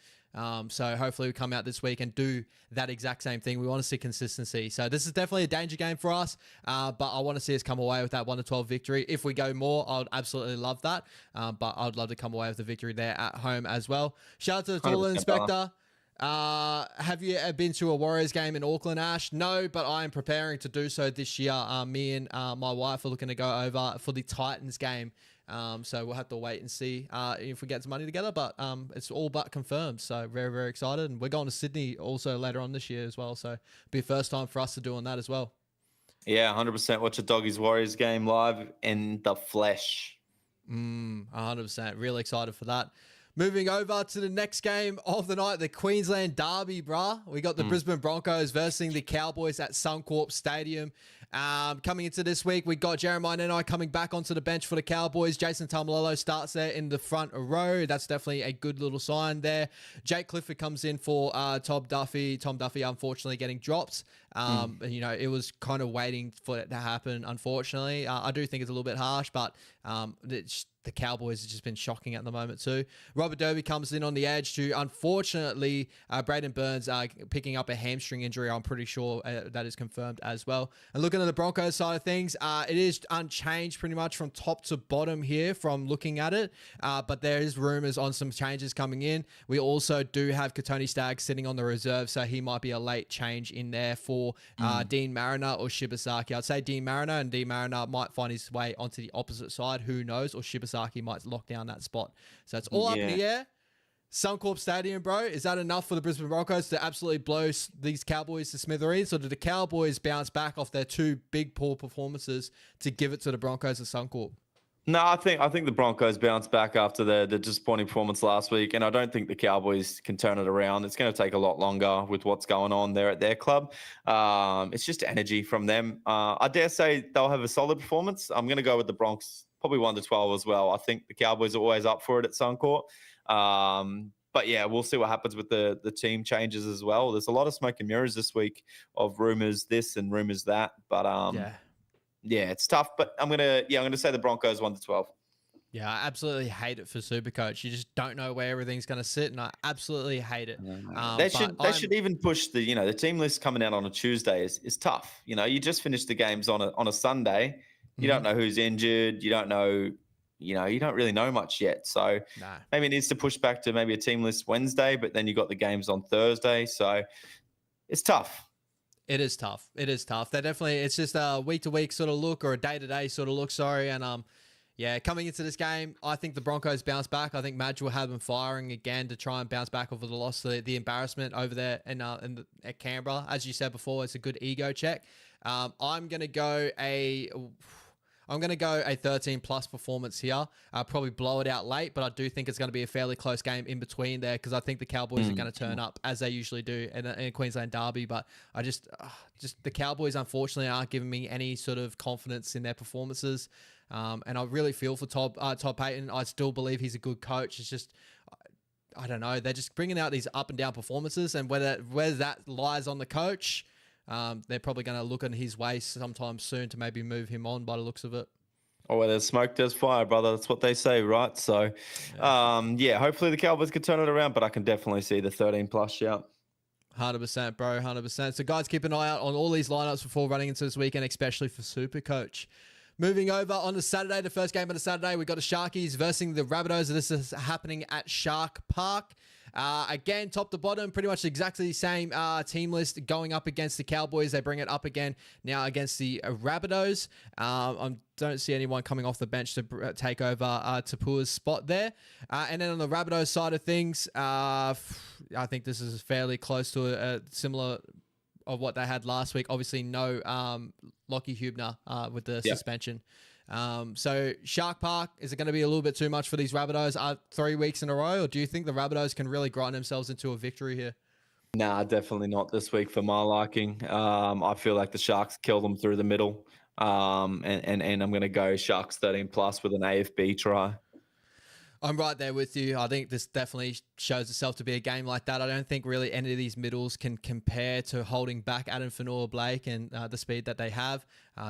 So hopefully we come out this week and do that exact same thing. We want to see consistency. So this is definitely a danger game for us, but I want to see us come away with that 1-12 victory. If we go more, I would absolutely love that, but I would love to come away with the victory there at home as well. Shout out to the Toilet Inspector. Have you been to a Warriors game in Auckland, Ash? No, but I am preparing to do so this year. Me and my wife are looking to go over for the Titans game. So we'll have to wait and see if we get some money together, but it's all but confirmed. So very, very excited. And we're going to Sydney also later on this year as well. So it'll be the first time for us to do on that as well. Yeah, 100% watch a Doggies Warriors game live in the flesh. 100%. Really excited for that. Moving over to the next game of the night, the Queensland Derby, bruh. We got the Brisbane Broncos versus the Cowboys at Suncorp Stadium. Coming into this week, we got Jeremiah Nanai coming back onto the bench for the Cowboys. Jason Taumalolo starts there in the front row. That's definitely a good little sign there. Jake Clifford comes in for Tom Duffy. Tom Duffy, unfortunately, getting dropped. You know, it was kind of waiting for it to happen, unfortunately. I do think it's a little bit harsh, but the Cowboys have just been shocking at the moment too. Robert Derby comes in on the edge to, unfortunately, Braden Burns picking up a hamstring injury. I'm pretty sure that is confirmed as well. And looking at the Broncos side of things, it is unchanged pretty much from top to bottom here from looking at it. But there is rumors on some changes coming in. We also do have Katoni Staggs sitting on the reserve, so he might be a late change in there for Dean Mariner or Shibasaki. I'd say Dean Mariner, and Dean Mariner might find his way onto the opposite side. Who knows? Or Shibasaki might lock down that spot. So it's all up in the air. Suncorp Stadium, bro. Is that enough for the Brisbane Broncos to absolutely blow these Cowboys to smithereens? Or did the Cowboys bounce back off their two big poor performances to give it to the Broncos at Suncorp? No, I think the Broncos bounced back after the disappointing performance last week, and I don't think the Cowboys can turn it around. It's going to take a lot longer with what's going on there at their club. It's just energy from them. I dare say they'll have a solid performance. I'm going to go with the Bronx, probably 1-12 as well. I think the Cowboys are always up for it at Suncorp. But yeah, we'll see what happens with the team changes as well. There's a lot of smoke and mirrors this week of rumors this and rumors that, but yeah, it's tough, but I'm gonna say the Broncos 1-12. Yeah, I absolutely hate it for Supercoach. You just don't know where everything's going to sit, and I absolutely hate it. They should even push the team list coming out on a Tuesday is tough. You know, you just finished the games on a Sunday. You don't know who's injured. You don't know. You don't really know much yet. So maybe it needs to push back to maybe a team list Wednesday, but then you got the games on Thursday. So it's tough. It is tough. It is tough. It's just a week-to-week sort of look or a day-to-day sort of look, sorry. And yeah, coming into this game, I think the Broncos bounce back. I think Madge will have them firing again to try and bounce back over the loss, the embarrassment over there at Canberra. As you said before, it's a good ego check. I'm going to go a 13-plus performance here. I'll probably blow it out late, but I do think it's going to be a fairly close game in between there because I think the Cowboys are going to turn up as they usually do in a Queensland Derby. But I just the Cowboys, unfortunately, aren't giving me any sort of confidence in their performances. And I really feel for Todd Payton. I still believe he's a good coach. It's just, I don't know. They're just bringing out these up and down performances, and whether that lies on the coach, they're probably going to look in his way sometime soon to maybe move him on by the looks of it. Oh, where there's smoke, there's fire, brother. That's what they say, right? So, yeah, hopefully the Cowboys can turn it around, but I can definitely see the 13 plus shout. 100%, bro. 100%. So, guys, keep an eye out on all these lineups before running into this weekend, especially for Supercoach. Moving over on the Saturday, the first game of the Saturday, we got the Sharkies versus the Rabbitohs. This is happening at Shark Park. Again, top to bottom, pretty much exactly the same team list going up against the Cowboys. They bring it up again now against the Rabbitohs. I don't see anyone coming off the bench to take over Tapua's spot there. And then on the Rabbitohs side of things, I think this is fairly close to a similar of what they had last week. Obviously, no Lockie Hubner with the suspension. So Shark Park, is it going to be a little bit too much for these Rabbitohs 3 weeks in a row, or do you think the Rabbitohs can really grind themselves into a victory here? Nah, definitely not this week for my liking. I feel like the Sharks kill them through the middle. And I'm going to go Sharks 13 plus with an AFB try. I'm right there with you. I think this definitely shows itself to be a game like that. I don't think really any of these middles can compare to holding back Adam Fanua-Blake and the speed that they have.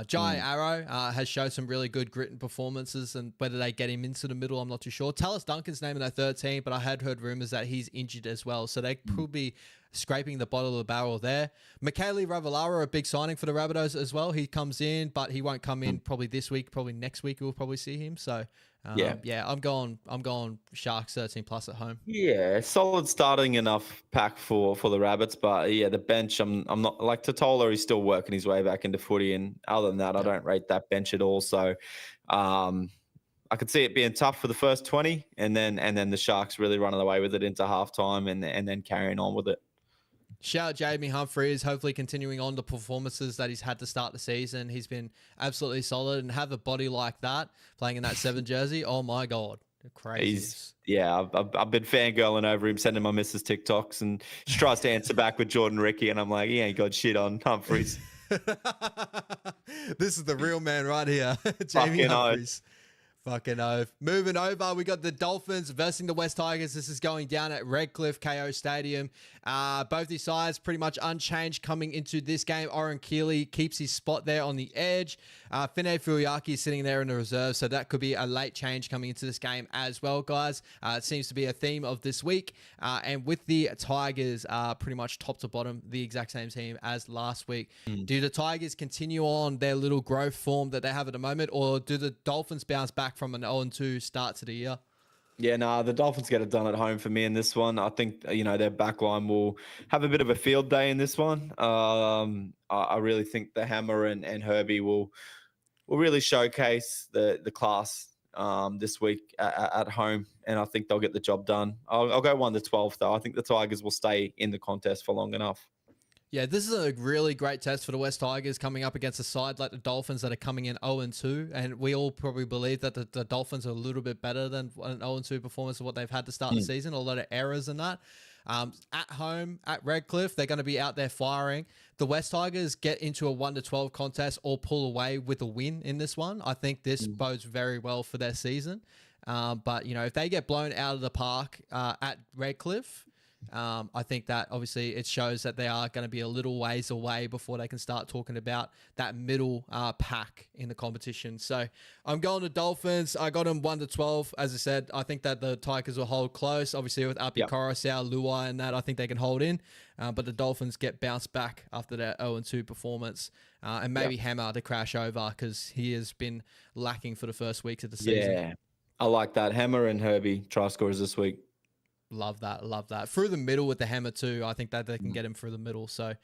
Jai Arrow has shown some really good grit and performances, and whether they get him into the middle, I'm not too sure. Tallis Duncan's name in their third team, but I had heard rumors that he's injured as well, so they could be scraping the bottom of the barrel there. Michaeli Ravalawa, a big signing for the Rabbitohs as well. He comes in, but he won't come in probably this week. Probably next week we'll probably see him. So I'm going Sharks 13 plus at home. Yeah, solid starting enough pack for the Rabbits, but yeah, the bench, I'm not like Totola. He's still working his way back into footy, and other than that, I don't rate that bench at all. So, I could see it being tough for the first 20, and then the Sharks really running away with it into halftime, and then carrying on with it. Shout out Jamie Humphries, hopefully continuing on the performances that he's had to start the season. He's been absolutely solid, and have a body like that playing in that 7 jersey. Oh my God. Crazy. I've been fangirling over him, sending my missus TikToks, and she tries to answer back with Jordan Ricky, and I'm like, he ain't got shit on Humphries. This is the real man right here. Jamie Humphries. Fucking oath. Moving over, we got the Dolphins versus the West Tigers. This is going down at Redcliffe KO Stadium. Both these sides pretty much unchanged coming into this game. Oren Keeley keeps his spot there on the edge. Finay Fuyaki is sitting there in the reserve, so that could be a late change coming into this game as well, guys. It seems to be a theme of this week. And with the Tigers pretty mumuch top to bottom, the exact same team as last week. Do the Tigers continue on their little growth form that they have at the moment, or do the Dolphins bounce back from an 0-2 start to the year? Yeah, the Dolphins get it done at home for me in this one. I think, their backline will have a bit of a field day in this one. I really think the Hammer and Herbie will really showcase the class this week at home, and I think they'll get the job done. I'll go 1-12, though. I think the Tigers will stay in the contest for long enough. Yeah, this is a really great test for the West Tigers coming up against a side like the Dolphins that are coming in 0-2. And we all probably believe that the Dolphins are a little bit better than an 0-2 performance of what they've had to start the season. A lot of errors in that. At home, at Redcliffe, they're going to be out there firing. The West Tigers get into a 1-12 contest or pull away with a win in this one. I think this bodes very well for their season. But, if they get blown out of the park at Redcliffe, I think that obviously it shows that they are going to be a little ways away before they can start talking about that middle pack in the competition. So I'm going to Dolphins. I got them 1-12. As I said, I think that the Tigers will hold close. Obviously with Api Coruscant, Luai and that, I think they can hold in. But the Dolphins get bounced back after their 0-2 performance. And maybe Hammer to crash over because he has been lacking for the first weeks of the season. Yeah, I like that. Hammer and Herbie try scorers this week. Love that. Through the middle with the Hammer too. I think that they can get him through the middle. So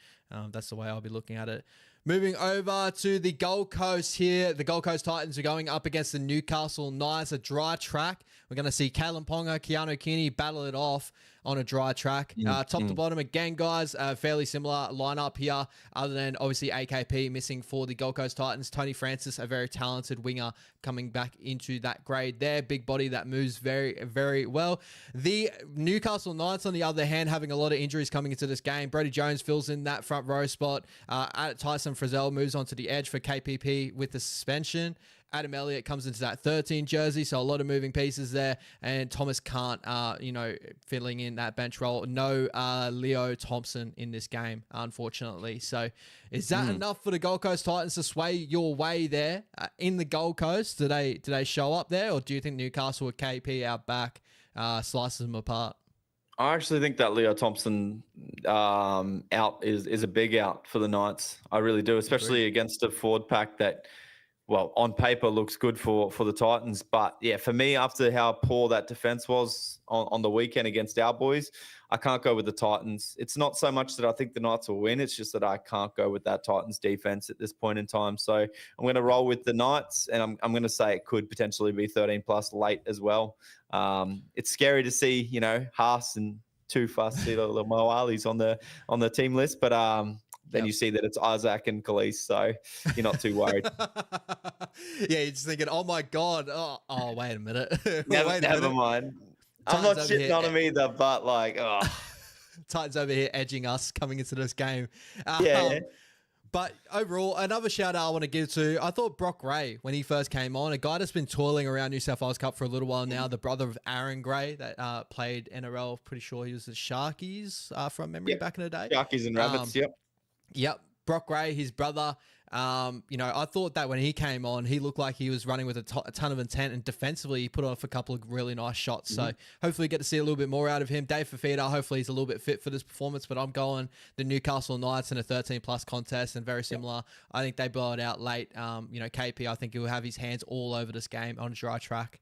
that's the way I'll be looking at it. Moving over to the Gold Coast here. The Gold Coast Titans are going up against the Newcastle Knights, a dry track. We're going to see Kalen Ponga, Keanu Kini battle it off on a dry track. Top to bottom again, guys, fairly similar lineup here, other than obviously AKP missing for the Gold Coast Titans. Tony Francis, a very talented winger, coming back into that grade there. Big body that moves very, very well. The Newcastle Knights, on the other hand, having a lot of injuries coming into this game. Brodie Jones fills in that front row spot. Tyson Frizzell moves onto the edge for KPP with the suspension. Adam Elliott comes into that 13 jersey, so a lot of moving pieces there. And Thomas Kant, filling in that bench role. No Leo Thompson in this game, unfortunately. So is that enough for the Gold Coast Titans to sway your way there in the Gold Coast? Do they show up there, or do you think Newcastle with KP out back slices them apart? I actually think that Leo Thompson out is a big out for the Knights. I really do, especially against a forward pack that, well, on paper looks good for the Titans. But yeah, for me, after how poor that defense was on the weekend against our boys, I can't go with the Titans. It's not so much that I think the Knights will win. It's just that I can't go with that Titans defense at this point in time. So I'm going to roll with the Knights, and I'm going to say it could potentially be 13 plus late as well. It's scary to see, Haas and two fussy little Moalis on the team list, but then you see that it's Isaac and Khalees, so you're not too worried. Yeah, you're just thinking, oh my God. Oh wait a minute. Never mind. I'm not shitting on him either, but Titans over here edging us coming into this game. Yeah. But overall, another shout out I want to give to, I thought Brock Gray, when he first came on, a guy that's been toiling around New South Wales Cup for a little while now, the brother of Aaron Gray that played NRL. Pretty sure he was the Sharkies from memory back in the day. Sharkies and Rabbits, yep. Yep. Brock Gray, his brother. I thought that when he came on, he looked like he was running with a ton of intent, and defensively, he put off a couple of really nice shots. So hopefully, get to see a little bit more out of him. Dave Fafita, hopefully, he's a little bit fit for this performance. But I'm going the Newcastle Knights in a 13+ contest, and very similar. I think they blow it out late. KP, I think he'll have his hands all over this game on a dry track.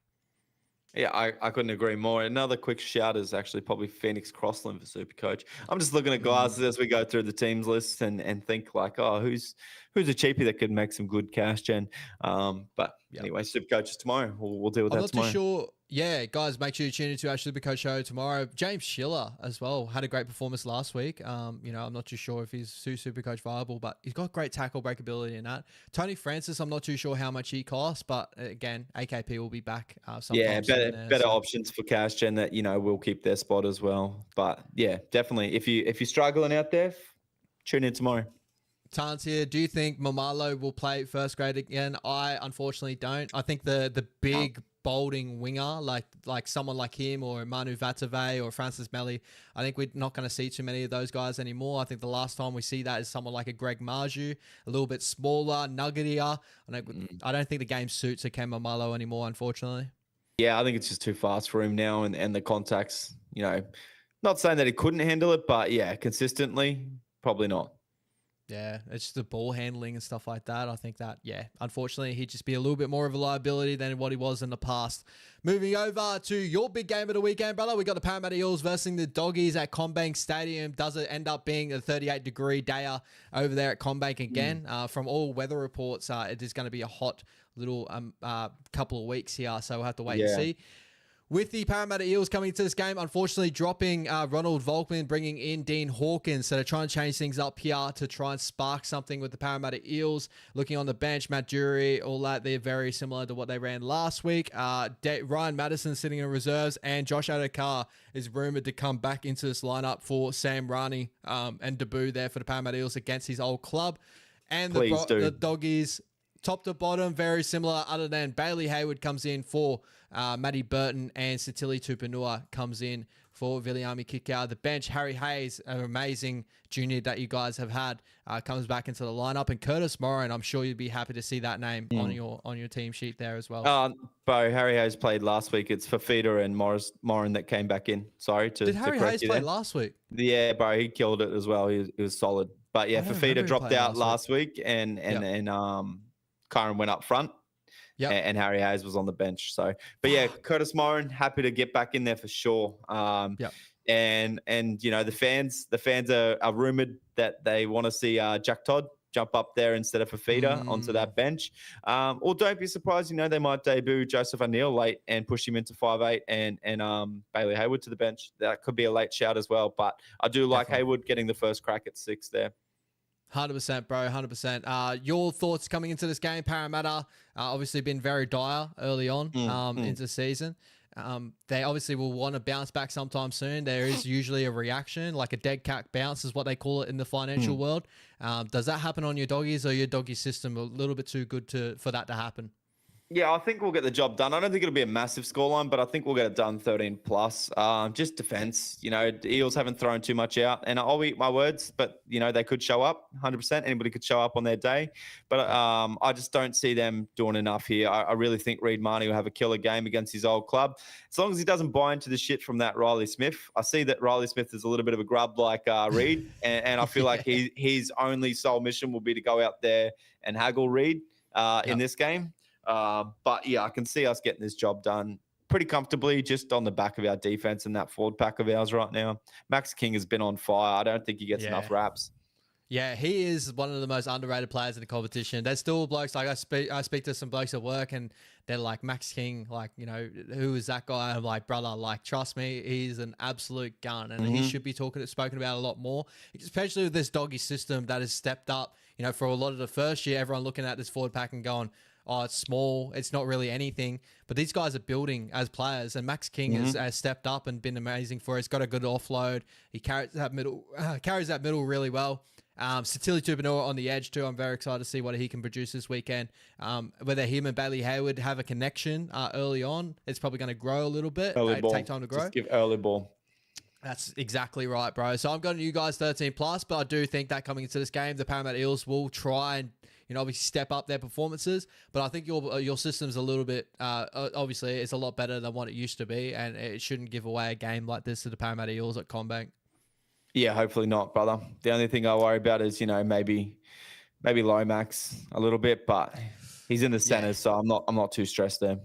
Yeah, I couldn't agree more. Another quick shout is actually probably Phoenix Crossland for Supercoach. I'm just looking at guys as we go through the teams list and think like, who's a cheapie that could make some good cash gen. Anyway, Supercoach is tomorrow. We'll deal with that tomorrow. I'm not too sure. Yeah, guys, make sure you tune into our Supercoach show tomorrow. James Schiller as well had a great performance last week. I'm not too sure if he's Supercoach viable, but he's got great tackle breakability in that. Tony Francis, I'm not too sure how much he costs, but again, AKP will be back sometime. Yeah, better options for cash gen that will keep their spot as well. But yeah, definitely, if you're struggling out there, tune in tomorrow. Tans here. Do you think Mamalo will play first grade again? I unfortunately don't. I think the big bolding winger, like someone like him or Manu Vatave or Francis Melly, I think we're not going to see too many of those guys anymore. I think the last time we see that is someone like a Greg Marju, a little bit smaller, nuggetier. I don't think the game suits a Ken Mamalo anymore, unfortunately. Yeah, I think it's just too fast for him now, and the contacts, not saying that he couldn't handle it, but yeah, consistently, probably not. Yeah, it's just the ball handling and stuff like that. I think that, unfortunately, he'd just be a little bit more of a liability than what he was in the past. Moving over to your big game of the weekend, brother. We got the Parramatta Eels versus the Doggies at CommBank Stadium. Does it end up being a 38-degree day over there at CommBank again? From all weather reports, it is going to be a hot little couple of weeks here, so we'll have to wait and see. With the Parramatta Eels coming to this game, unfortunately dropping Ronald Volkman, bringing in Dean Hawkins. So they're trying to change things up here to try and spark something with the Parramatta Eels. Looking on the bench, Matt Dury, all that, they're very similar to what they ran last week. Ryan Madison sitting in reserves, and Josh Adokar is rumoured to come back into this lineup for Sam Rani and debut there for the Parramatta Eels against his old club. And the Doggies, top to bottom, very similar, other than Bailey Hayward comes in for Matty Burton, and Satili Tupanua comes in for Viliami Kikau. The bench, Harry Hayes, an amazing junior that you guys have had, comes back into the lineup. And Curtis Moran, I'm sure you'd be happy to see that name on your team sheet there as well. Bo, Harry Hayes played last week. It's Fafita and Moran that came back in. Sorry to Did Harry Hayes play last week? Yeah, bro, he killed it as well. He was solid. But yeah, Fafita dropped out last week, and Kyron went up front. Yep. And Harry Hayes was on the bench. So, but yeah, Curtis Moran, happy to get back in there for sure. And the fans are rumored that they want to see Jack Todd jump up there instead of Fafita onto that bench. Or don't be surprised, they might debut Joseph O'Neill late and push him into 5'8" and Bailey Hayward to the bench. That could be a late shout as well. But I do like Hayward getting the first crack at 6 there. 100%, bro, 100%. Your thoughts coming into this game? Parramatta obviously been very dire early on into the season. They obviously will want to bounce back sometime soon. There is usually a reaction, like a dead cat bounce is what they call it in the financial world. Does that happen on your Doggies, or your Doggy system a little bit too good for that to happen? Yeah, I think we'll get the job done. I don't think it'll be a massive scoreline, but I think we'll get it done 13 plus. Just Yeah. defense. The Eels haven't thrown too much out, and I'll eat my words, but they could show up 100%. Anybody could show up on their day, but Yeah. I just don't see them doing enough here. I really think Reid Marnie will have a killer game against his old club, as long as he doesn't buy into the shit from that Riley Smith. I see that Riley Smith is a little bit of a grub like Reid, and I feel like Yeah. his only sole mission will be to go out there and haggle Reid in Yep. this game. But yeah, I can see us getting this job done pretty comfortably just on the back of our defense and that forward pack of ours right now. Max King has been on fire. I don't think he gets Yeah. enough raps. Yeah, he is one of the most underrated players in the competition. There's still blokes like I speak to some blokes at work and they're like Max King, like, who is that guy? I'm like, brother, like, trust me, he's an absolute gun and he should be spoken about a lot more, especially with this doggy system that has stepped up. For a lot of the first year, everyone looking at this forward pack and going, oh, it's small, it's not really anything. But these guys are building as players, and Max King has stepped up and been amazing for us. Got a good offload. He carries that middle really well. Satili Tupanua on the edge too. I'm very excited to see what he can produce this weekend. Whether him and Bailey Hayward have a connection early on, it's probably going to grow a little bit. Early ball. Take time to grow. Just give early ball. That's exactly right, bro. So I'm going to you guys 13 plus, but I do think that coming into this game, the Parramatta Eels will try and obviously step up their performances. But I think your system's a little bit obviously it's a lot better than what it used to be, and it shouldn't give away a game like this to the Parramatta Eels at CommBank. Yeah, hopefully not, brother. The only thing I worry about is maybe Lomax a little bit, but he's in the centre, so I'm not too stressed there.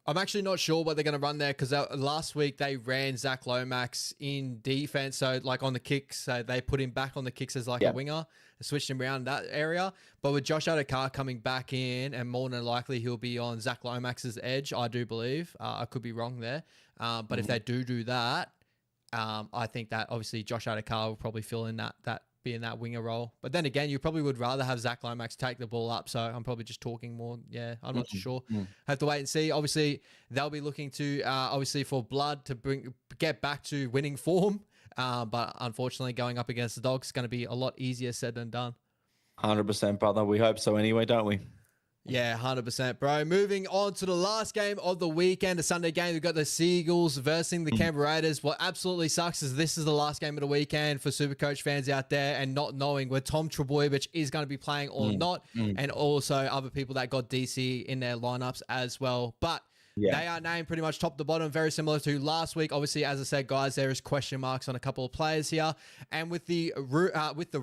I'm actually not sure what they're going to run there because last week they ran Zach Lomax in defense. So like on the kicks, so they put him back on the kicks as like a winger, switched him around that area. But with Josh Adokar coming back in, and more than likely he'll be on Zach Lomax's edge, I do believe. I could be wrong there. But if they do that, I think that obviously Josh Adokar will probably fill in that be in that winger role. But then again, you probably would rather have Zach Lomax take the ball up. So I'm probably just talking more. Yeah, I'm not too sure. Have to wait and see. Obviously, they'll be looking to obviously for blood to get back to winning form. But unfortunately, going up against the Dogs is going to be a lot easier said than done. 100%, brother. We hope so anyway, don't we? Yeah, 100%, bro. Moving on to the last game of the weekend, a Sunday game. We've got the Seagulls versus the Canberra Raiders. What absolutely sucks is this is the last game of the weekend for Supercoach fans out there and not knowing where Tom Trbojevic is going to be playing or not, and also other people that got DC in their lineups as well. But they are named pretty much top to bottom, very similar to last week. Obviously, as I said, guys, there is question marks on a couple of players here. And with the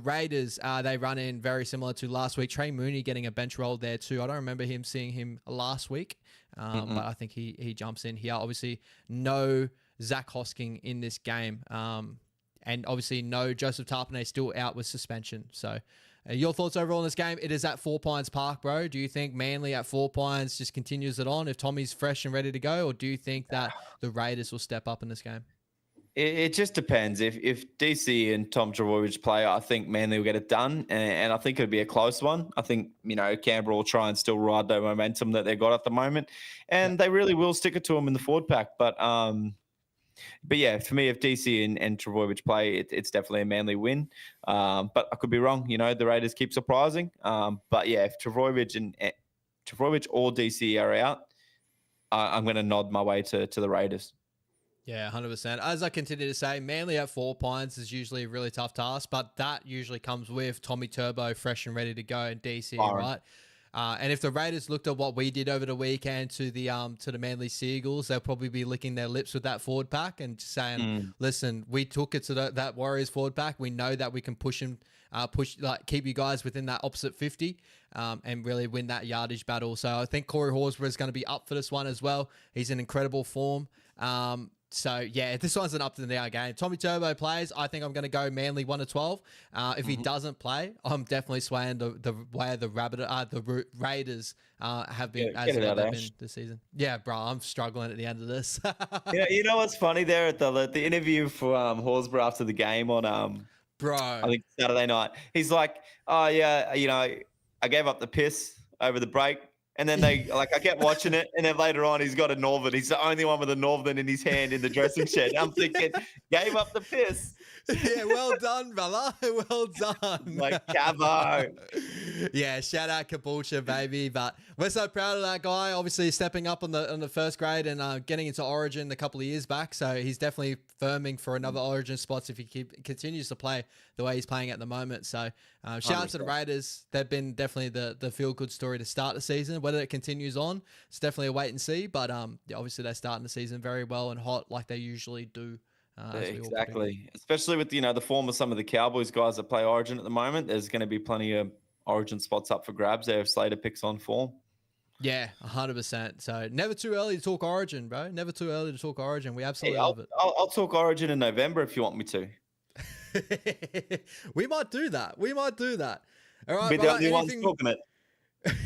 Raiders, they run in very similar to last week. Trey Mooney getting a bench role there too. I don't remember seeing him last week, but I think he jumps in here. Obviously, no Zach Hosking in this game. And obviously, no Joseph Tarpanay still out with suspension. So your thoughts overall on this game? It is at 4 Pines Park, bro. Do you think Manly at 4 Pines just continues it on if Tommy's fresh and ready to go? Or do you think that the Raiders will step up in this game? It just depends. If DC and Tom Trbojevic play, I think Manly will get it done. And I think it'll be a close one. I think, Canberra will try and still ride the momentum that they've got at the moment. And they really will stick it to them in the forward pack. But yeah, for me, if DC and Trbojevic play, it's definitely a Manly win. But I could be wrong. The Raiders keep surprising. But yeah, if Trbojevic or DC are out, I'm going to nod my way to the Raiders. Yeah, 100%. As I continue to say, Manly at 4 Pines is usually a really tough task, but that usually comes with Tommy Turbo fresh and ready to go and DC, right? And if the Raiders looked at what we did over the weekend to the Manly Seagulls, they'll probably be licking their lips with that forward pack and just saying, "Listen, we took it to that Warriors forward pack. We know that we can push keep you guys within that opposite 50, and really win that yardage battle." So I think Corey Horsburgh is going to be up for this one as well. He's in incredible form. So, yeah, this one's an up-to-the-now game. Tommy Turbo plays. I think I'm going to go Manly 1-12. If he doesn't play, I'm definitely swaying the way the Raiders have been as well they've been this season. Yeah, bro, I'm struggling at the end of this. Yeah, you know what's funny there at the interview for Horsburgh after the game on bro, I think Saturday night. He's like, "Oh yeah, I gave up the piss over the break." And then I kept watching it, and then later on, he's got a Northern. He's the only one with a Northern in his hand in the dressing shed. I'm thinking, gave up the piss. Yeah, well done, brother. Well done. Like Cavo. Yeah, shout out Caboolture, baby. But we're so proud of that guy. Obviously, stepping up on the first grade and getting into Origin a couple of years back. So he's definitely firming for another Origin spots if he continues to play the way he's playing at the moment. So shout out to the Raiders. They've been definitely the feel good story to start the season. Whether it continues on, it's definitely a wait and see. But yeah, obviously they're starting the season very well and hot like they usually do. Exactly. Especially with, the form of some of the Cowboys guys that play Origin at the moment. There's going to be plenty of Origin spots up for grabs there if Slater picks on form. Yeah, 100%. So never too early to talk Origin, bro. Never too early to talk Origin. We absolutely love it. I'll talk Origin in November if you want me to. We might do that. All right, Be the only ones talking it.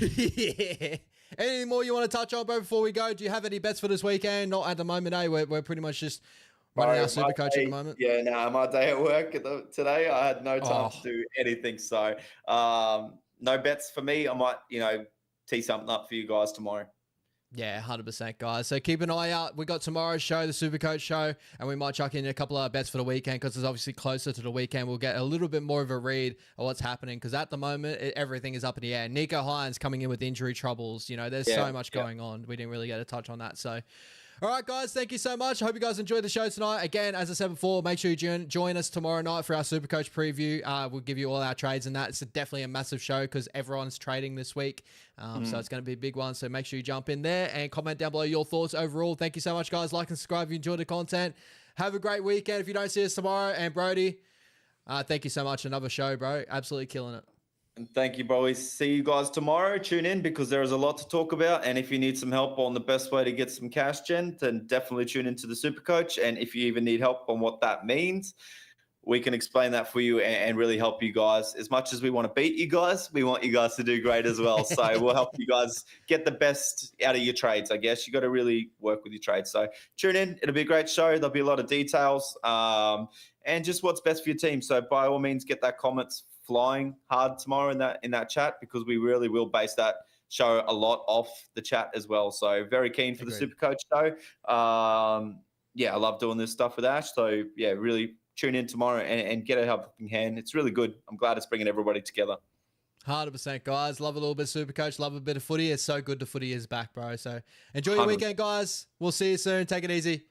Yeah. Anything more you want to touch on, bro, before we go? Do you have any bets for this weekend? Not at the moment, eh? We're pretty much just running our super coach at the moment. Yeah, my day at work today, I had no time to do anything. So no bets for me. I might, tee something up for you guys tomorrow. Yeah, 100%, guys. So keep an eye out. We got tomorrow's show, the Supercoach show, and we might chuck in a couple of bets for the weekend because it's obviously closer to the weekend. We'll get a little bit more of a read of what's happening because at the moment, everything is up in the air. Nico Hines coming in with injury troubles. There's so much going on. We didn't really get a touch on that. So, all right, guys, thank you so much. I hope you guys enjoyed the show tonight. Again, as I said before, make sure you join us tomorrow night for our Supercoach preview. We'll give you all our trades and that. It's definitely a massive show because everyone's trading this week. So it's going to be a big one. So make sure you jump in there and comment down below your thoughts overall. Thank you so much, guys. Like and subscribe if you enjoyed the content. Have a great weekend if you don't see us tomorrow. And Brody, thank you so much. Another show, bro. Absolutely killing it. And thank you, boys. See you guys tomorrow. Tune in because there is a lot to talk about. And if you need some help on the best way to get some cash gen, then definitely tune into the Supercoach. And if you even need help on what that means, we can explain that for you and really help you guys. As much as we want to beat you guys, we want you guys to do great as well. So we'll help you guys get the best out of your trades, I guess. You got to really work with your trades. So tune in. It'll be a great show. There'll be a lot of details and just what's best for your team. So by all means, get that comments flying hard tomorrow in that chat because we really will base that show a lot off the chat as well. So very keen for the Supercoach show. I love doing this stuff with Ash. So yeah, really tune in tomorrow and get a helping hand. It's really good. I'm glad it's bringing everybody together. 100%, guys. Love a little bit of Supercoach. Love a bit of footy. It's so good the footy is back, bro. So enjoy your weekend, guys. We'll see you soon. Take it easy.